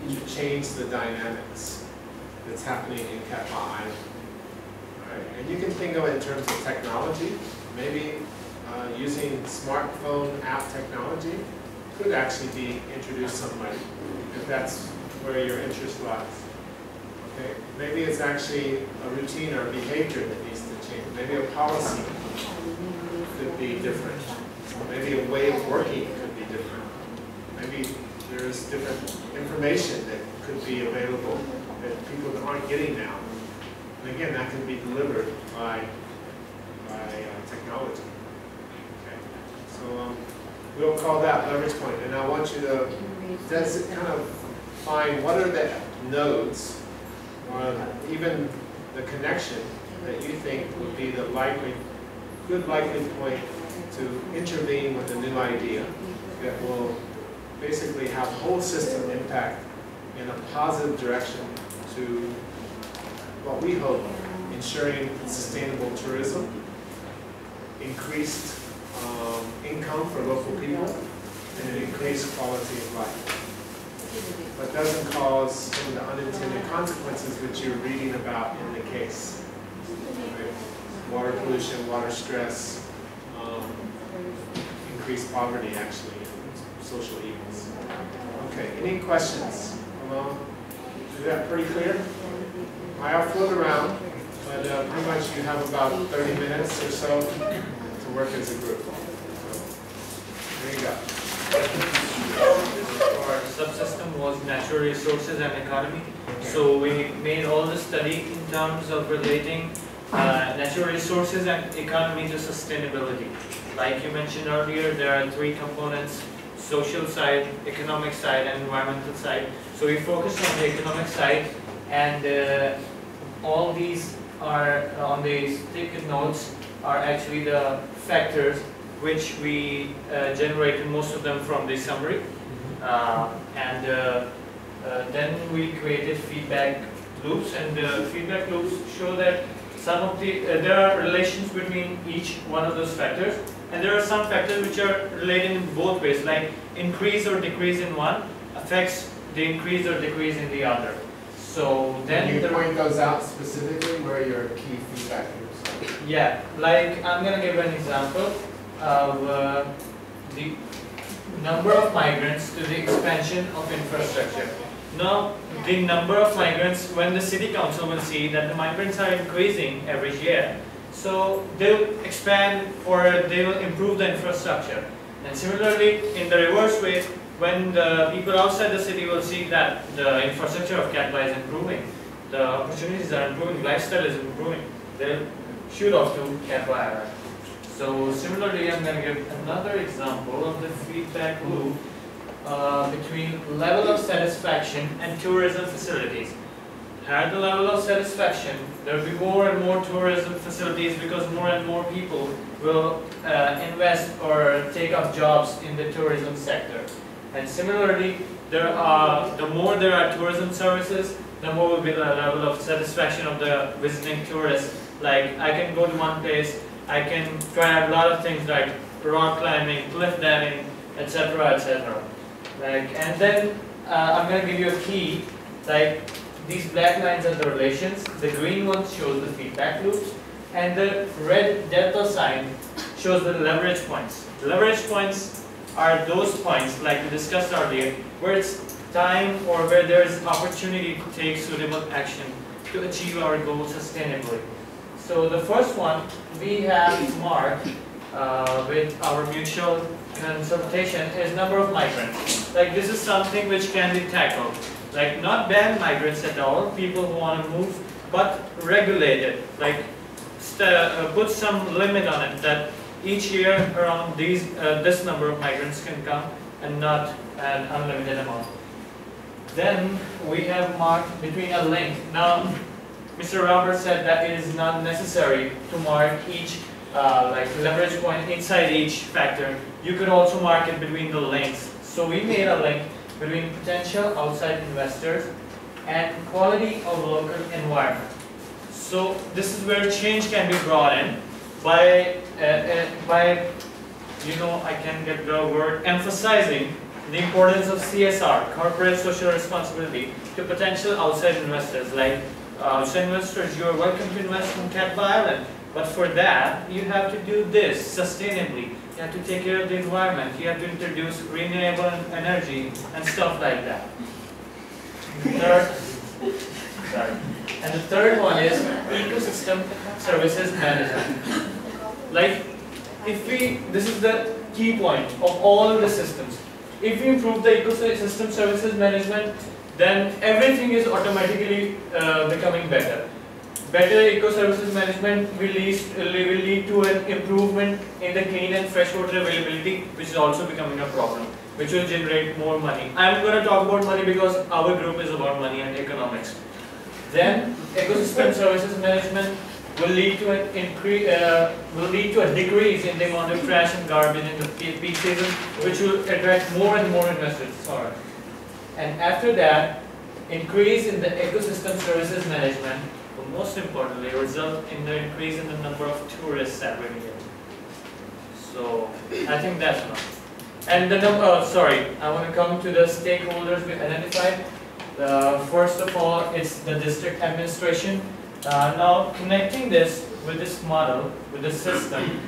to change the dynamics that's happening in Cat Pa Island. Right? And you can think of it in terms of technology. Maybe using smartphone app technology could actually be introduced somewhere, if that's where your interest lies. Okay? Maybe it's actually a routine or a behavior that needs to change. Maybe a policy could be different. Maybe a way of working could be different. Maybe there's different information that could be available that people aren't getting now. And again, that can be delivered by technology. Okay. So we'll call that leverage point, and I want you to kind of find what are the nodes or even the connection that you think would be the good likely point to intervene with a new idea that will basically have whole system impact in a positive direction to what we hope, ensuring sustainable tourism, increased income for local people, and an increased quality of life. But doesn't cause some of the unintended consequences which you're reading about in the case. Right? Water pollution, water stress, increased poverty actually, social evils. Okay, any questions? Is that pretty clear? I'll float around, but pretty much you have about 30 minutes or so to work as a group. So, there you go. Our subsystem was natural resources and economy. So we made all the study in terms of relating natural resources and economy to sustainability. Like you mentioned earlier, there are 3 components: social side, economic side, and environmental side. So we focused on the economic side, and all these are on the sticky notes are actually the factors which we generated most of them from the summary, then we created feedback loops, and the feedback loops show that some of the there are relations between each one of those factors, and there are some factors which are related in both ways, like increase or decrease in one affects the increase or decrease in the other. So then can you point those out specifically where your key feedback loops are? Yeah, like I'm gonna give an example of the number of migrants to the expansion of infrastructure. Now, the number of migrants, when the city council will see that the migrants are increasing every year, so they'll expand or they will improve the infrastructure. And similarly, in the reverse way, when the people outside the city will see that the infrastructure of Cat Pa is improving, the opportunities are improving, lifestyle is improving, they'll shoot off to Cat Pa Island. So similarly, I'm going to give another example of the feedback loop between level of satisfaction and tourism facilities. At the level of satisfaction, there will be more and more tourism facilities because more and more people will invest or take up jobs in the tourism sector. And similarly, the more there are tourism services, the more will be the level of satisfaction of the visiting tourists. Like, I can go to one place, I can try a lot of things like rock climbing, cliff diving, etc., etc. Like, and then I'm going to give you a key. Like, these black lines are the relations, the green one shows the feedback loops, and the red delta sign shows the leverage points. The leverage points are those points, like we discussed earlier, where it's time or where there is opportunity to take suitable action to achieve our goals sustainably. So the first one we have marked with our mutual consultation is number of migrants. Like this is something which can be tackled. Like not ban migrants at all, people who want to move, but regulate it. Like put some limit on it that each year around this number of migrants can come and not an unlimited amount. Then we have marked between a link. Now, Mr. Robert said that it is not necessary to mark each like leverage point inside each factor. You could also mark it between the links. So we made a link between potential outside investors and quality of local environment. So this is where change can be brought in by you know, I can get the word emphasizing the importance of CSR, corporate social responsibility, to potential outside investors. Like outside investors, you are welcome to invest in Cat Island, but for that you have to do this sustainably. You have to take care of the environment. You have to introduce renewable energy and stuff like that. And the third one is ecosystem services management. Like, this is the key point of all of the systems. If we improve the ecosystem services management, then everything is automatically becoming better. Better eco-services management will lead to an improvement in the clean and fresh water availability, which is also becoming a problem, which will generate more money. I'm going to talk about money because our group is about money and economics. Then, ecosystem services management will lead to a decrease in the amount of trash and garbage in the peak season, which will attract more and more investors. Sorry. And after that, increase in the ecosystem services management will most importantly result in the increase in the number of tourists every year. So I think that's one. And the number. I want to come to the stakeholders we identified. First of all, it's the district administration. Now, connecting this with this model, with the system,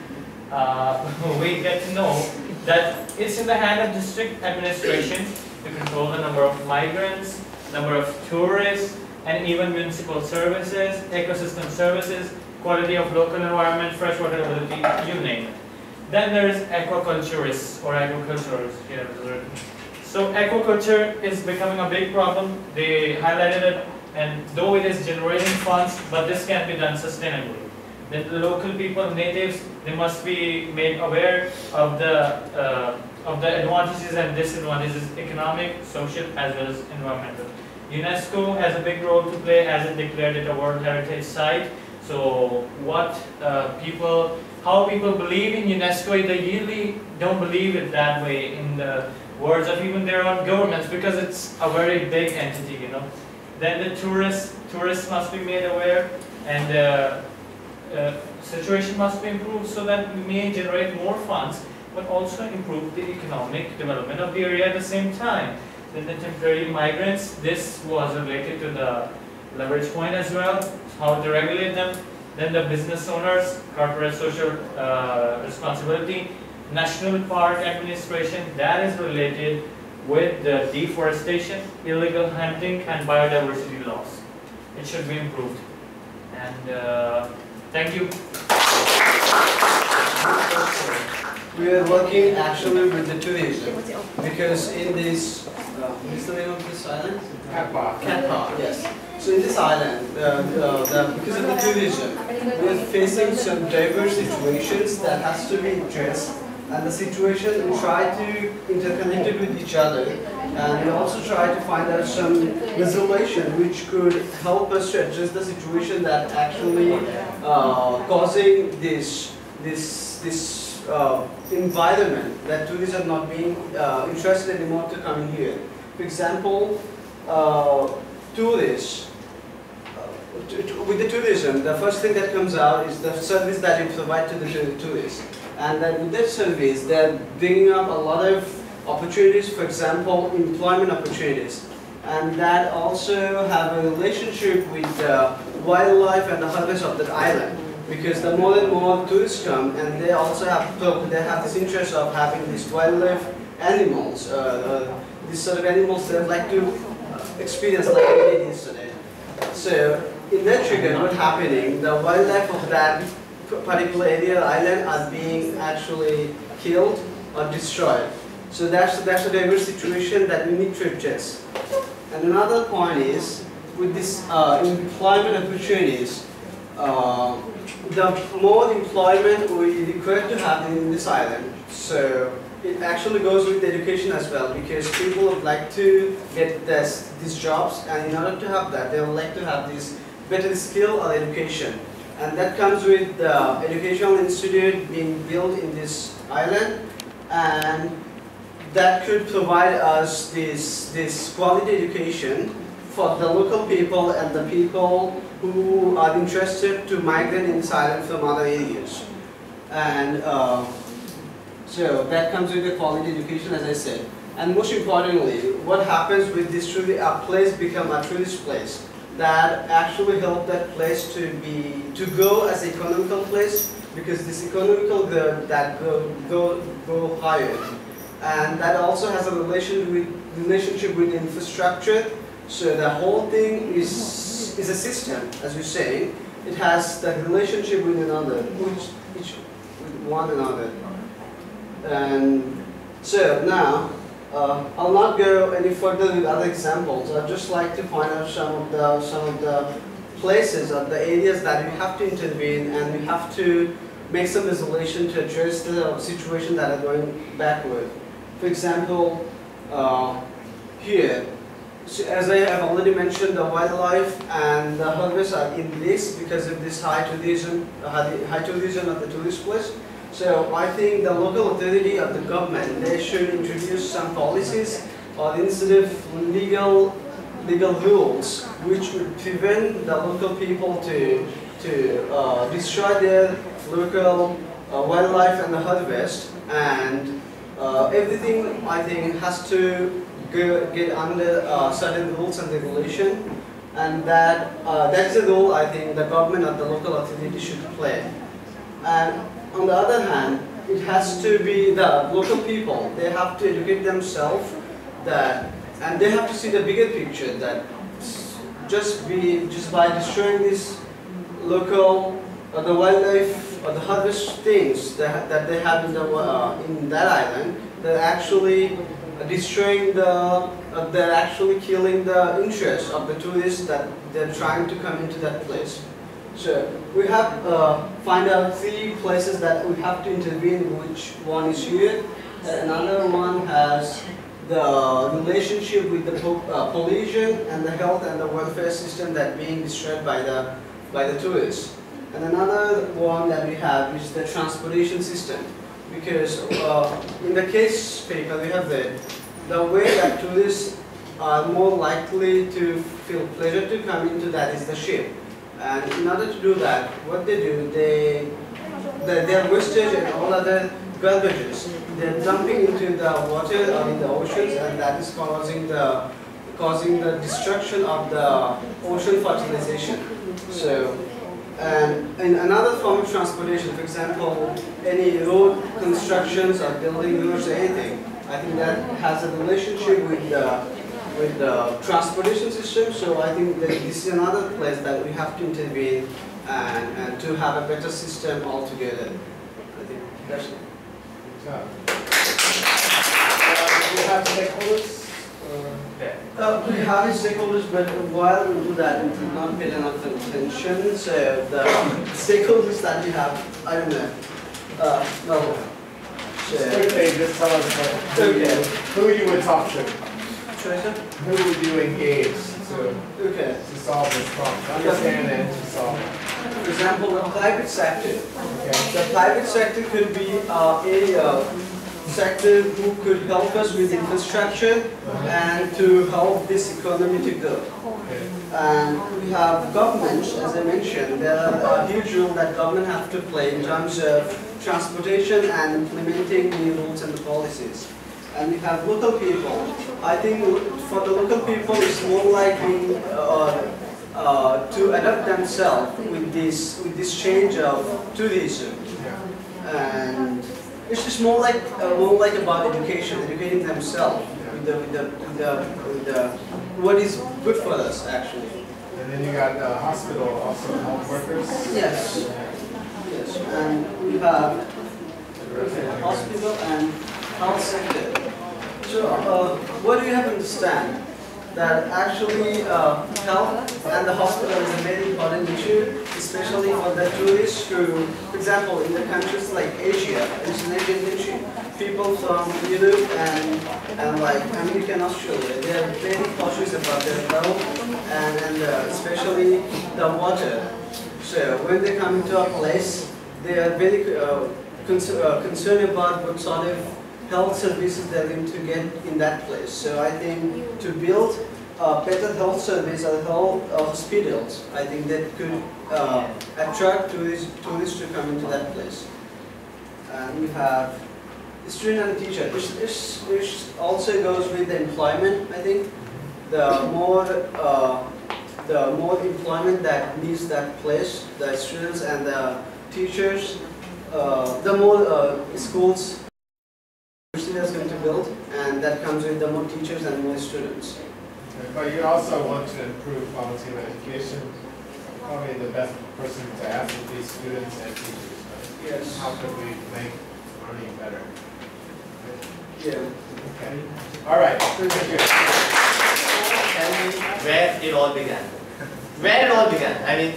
we get to know that it's in the hand of district administration to control the number of migrants, number of tourists, and even municipal services, ecosystem services, quality of local environment, freshwater availability, you name it. Then there is aquaculturists or agriculturists here. So aquaculture is becoming a big problem. They highlighted it, and though it is generating funds, but this can be done sustainably. Then the local people, natives, they must be made aware of the advantages and disadvantages, economic, social, as well as environmental. UNESCO has a big role to play as it declared it a World Heritage Site. So how people believe in UNESCO, they usually don't believe it that way in the words of even their own governments, because it's a very big entity, you know. Then the tourists must be made aware, and the situation must be improved so that we may generate more funds, but also improve the economic development of the area at the same time. Then the temporary migrants, this was related to the leverage point as well, how to regulate them. Then the business owners, corporate social responsibility, national park administration, that is related with the deforestation, illegal hunting, and biodiversity loss. It should be improved. And thank you. We are working actually with the tourism, because in this, what's the name of this island? Cat Park. Cat Park, yes. So in this island, because of the tourism, we are facing some diverse situations that has to be addressed, and the situation we try to interconnect it with each other, and we also try to find out some resolution which could help us to address the situation that actually causing this environment that tourists are not being interested anymore to come in here. For example, tourists, with the tourism, the first thing that comes out is the service that you provide to the tourists. And then with that service, they're bringing up a lot of opportunities, for example, employment opportunities. And that also have a relationship with the wildlife and the harvest of that island. Because the more and more tourists come, and they also have this interest of having these wildlife animals, these sort of animals they like to experience like we did yesterday. So in that trigger, what's happening? The wildlife of that particular area, island, are being actually killed or destroyed. So that's a diverse situation that we need to address. And another point is, with this employment opportunities, the more employment we require to have in this island, so it actually goes with education as well, because people would like to get these jobs, and in order to have that, they would like to have this better skill or education. And that comes with the educational institute being built in this island, and that could provide us this quality education for the local people and the people who are interested to migrate in this island from other areas. And so that comes with the quality education, as I said. And most importantly, what happens with this place become a tourist place that actually help that place to go as an economical place, because this economical that go higher. And that also has a relationship with infrastructure. So the whole thing is a system, as you're saying. It has the relationship with with one another. And so now, I'll not go any further with other examples. I'd just like to point out some of the places or the areas that we have to intervene, and we have to make some resolution to address the situation that are going backward. For example, here, so as I have already mentioned, the wildlife and the harvest are in risk because of this high tourism of the tourist place. So I think the local authority of the government, they should introduce some policies or instead of legal rules which would prevent the local people to destroy their local wildlife and the harvest, and everything I think has to get under certain rules and regulation, and that's the role I think the government or the local authority should play. And on the other hand, it has to be the local people. They have to educate themselves and they have to see the bigger picture, that just by destroying this local the wildlife or the harvest things that they have in that island, they're actually destroying they're actually killing the interest of the tourists that they're trying to come into that place. So we have find out 3 places that we have to intervene. Which one is here? Another one has the relationship with the pollution and the health and the welfare system that being destroyed by the tourists. And another one that we have is the transportation system, because in the case paper we have read the way that tourists are more likely to feel pleasure to come into that is the ship. And in order to do that, what they do, their wastage and all other garbages, they're dumping into the water or in the oceans, and that is causing the destruction of the ocean fertilization. So, and in another form of transportation, for example, any road constructions or building roads or anything, I think that has a relationship with the transportation system. So I think that this is another place that we have to intervene and to have a better system altogether. I think that's it. Good job. Do you have stakeholders? We have stakeholders, but while we do that, we do not pay enough attention. So the stakeholders that we have, I don't know. No. Okay, just tell us who you would talk to. Who would you engage to solve this problem? Understand and to solve it. For example, the private sector. Okay. The private sector could be a sector who could help us with infrastructure and to help this economy to grow. And we have government, as I mentioned, there are a huge role that government have to play in terms of transportation and implementing new rules and policies. And we have local people. I think for the local people, it's more likely to adapt themselves with this change of tourism. And it's just more like about education, educating themselves with what is good for us actually. And then you got the hospital, also health workers. Yes. Yes, and we have hospital and health sector. So what do you have to understand? That actually health and the hospital is a very important issue, especially for the tourists who, for example, in the countries like Asia, it's an Asian country, people from Europe and like America and Australia, they are very cautious about their health and especially the water. So when they come into a place, they are very concerned about what sort of health services they're going to get in that place. So I think to build a better health service or health hospitals, I think that could attract tourists to come into that place. And we have student and teacher, which also goes with the employment. I think the more employment that needs that place, the students and the teachers, the more schools is going to build, and that comes with the more teachers and more students. Okay, but you also want to improve quality of education. Probably the best person to ask would be students and teachers. Right? Yes. How could we make learning better? Yeah. Okay. All right. Thank you. Tell me where it all began. Where it all began. I mean,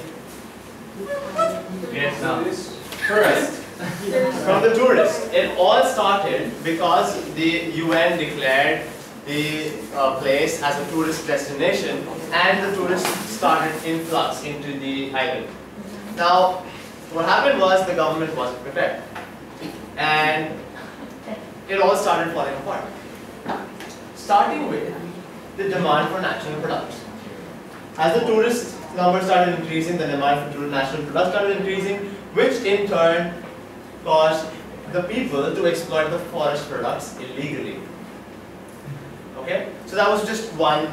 Yes. now. First. From the tourists. It all started because the UN declared the place as a tourist destination, and the tourists started influx into the island. Now, what happened was the government wasn't prepared, and it all started falling apart. Starting with the demand for natural products. As the tourist numbers started increasing, the demand for natural products started increasing, which in turn caused the people to exploit the forest products illegally. Okay? So that was just one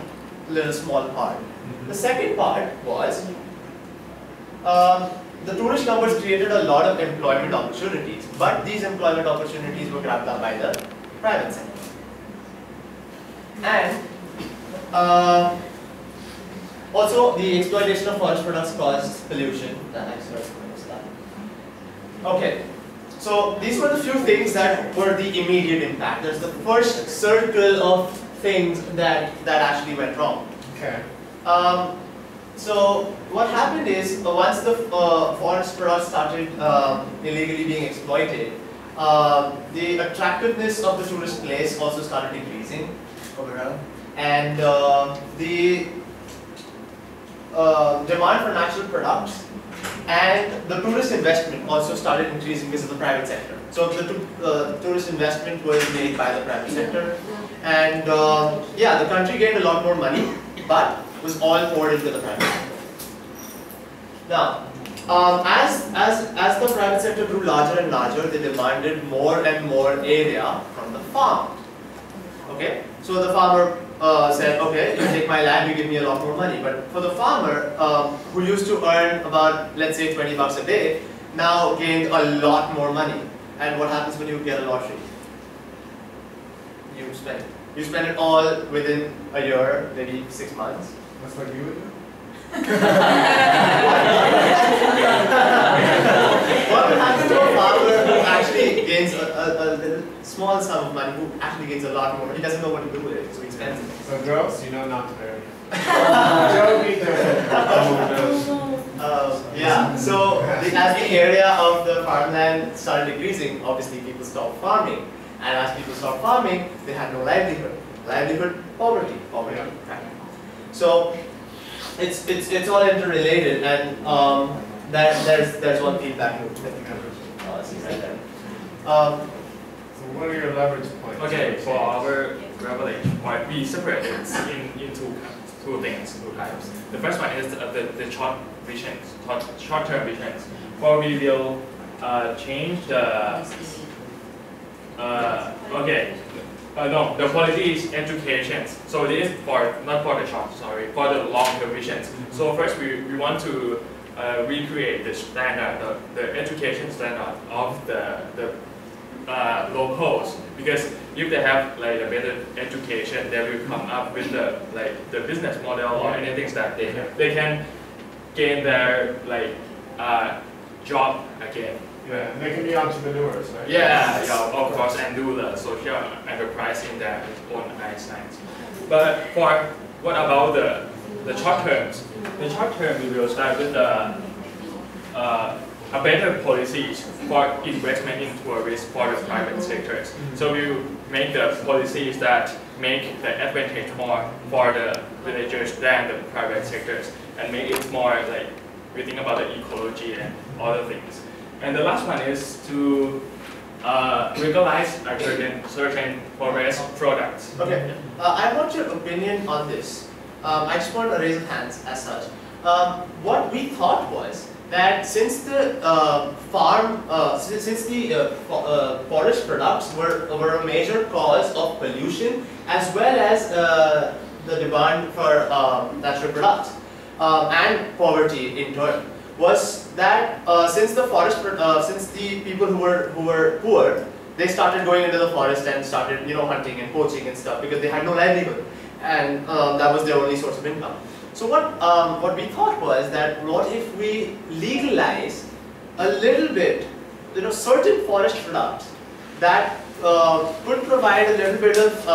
little small part. The second part was the tourist numbers created a lot of employment opportunities, but these employment opportunities were grabbed up by the private sector. And also the exploitation of forest products caused pollution. Okay. So these were the few things that were the immediate impact. There's the first circle of things that actually went wrong. Okay. So what happened is once the forest products started illegally being exploited, the attractiveness of the tourist place also started increasing overall, and the demand for natural products and the tourist investment also started increasing because of the private sector. So the tourist investment was made by the private sector, and yeah, the country gained a lot more money, but was all poured into the private sector. Now, as the private sector grew larger and larger, they demanded more and more area from the farm. Okay, so the farmer said, okay, you take my land, you give me a lot more money. But for the farmer, who used to earn about, let's say, 20 bucks a day, now gained a lot more money. And what happens when you get a lottery? You spend it. You spend it all within a year, maybe 6 months. That's what you would do? What would happen to a farmer who actually gains a little small sum of money, who actually gains a lot more? He doesn't know what to do with it, so he spends it. So girls, you know not to marry. Joe, be yeah, so as the area of the farmland started decreasing, obviously people stopped farming. And as people stopped farming, they had no livelihood. Livelihood, poverty. Right? So it's all interrelated, and there's one feedback loop that you can see right there. So what are your leverage points? Okay, for our leverage point, we separate it into two things, two types. The first one is the short visions, short-term visions, where we will change the no, the quality is education. So this is for not for the short, sorry, for the long-term visions. So first we want to recreate the standard, the education standard of the locals, because if they have like a better education, they will come up with the business model or anything that they can gain their job again. Yeah, and they can be entrepreneurs, right? Yeah, of course, and do the social enterprise in their own lifestyles. But for what about the short terms? The short term, we will start with a better policies for investment in tourists for the private sectors. So we will make the policies that make the advantage more for the villagers than the private sectors, and make it more like we think about the ecology and other things. And the last one is to legalize certain forest products. Okay, I want your opinion on this. I just want to raise hands as such. What we thought was that since the forest products were a major cause of pollution as well as the demand for natural products and poverty in turn, was that since the people who were poor, they started going into the forest and started hunting and poaching and stuff because they had no livelihood, and that was their only source of income. So what we thought was that what if we legalize a little bit, certain forest products that could provide a little bit of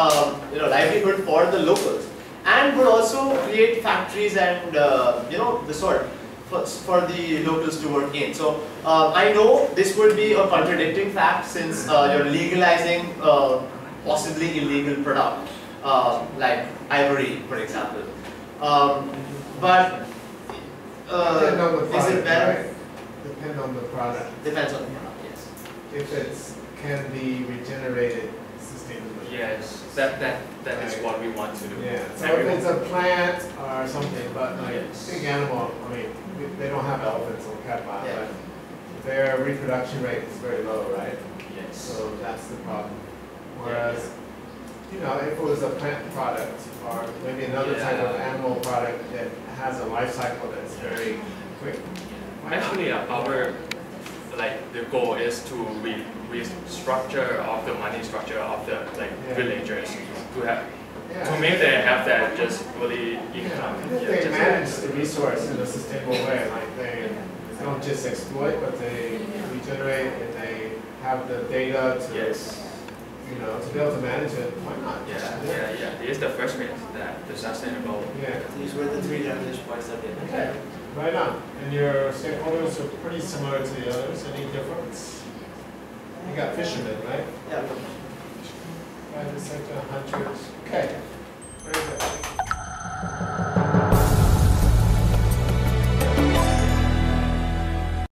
livelihood for the locals, and would also create factories and the sort for the locals to work in. So I know this would be a contradicting fact since you're legalizing possibly illegal product like ivory, for example. But depend on the product, is it better? right? Depend on the product. Depends on the product, yes. If it can be regenerated sustainably. Yes, that is what we want to do. Yeah, so if it's a plant or something, but like big animal, I mean, they don't have elephants or cat, but their reproduction rate is very low, right? Yes. So that's the problem. Whereas, if it was a plant product or maybe another type of animal product that has a life cycle that's very quick. Actually, the goal is to restructure of the money structure of the villagers to make them have that just really income. They manage the resource in a sustainable way, like they don't just exploit, but they regenerate and they have the data to to be able to manage it. Why not? Yeah. This is the first phase, the sustainable. Yeah. These were the three definition points that we had. Okay. Right on. And your stakeholders are pretty similar to the others. Any difference? You got fishermen, right? Yeah. Private sector, hunters. Okay.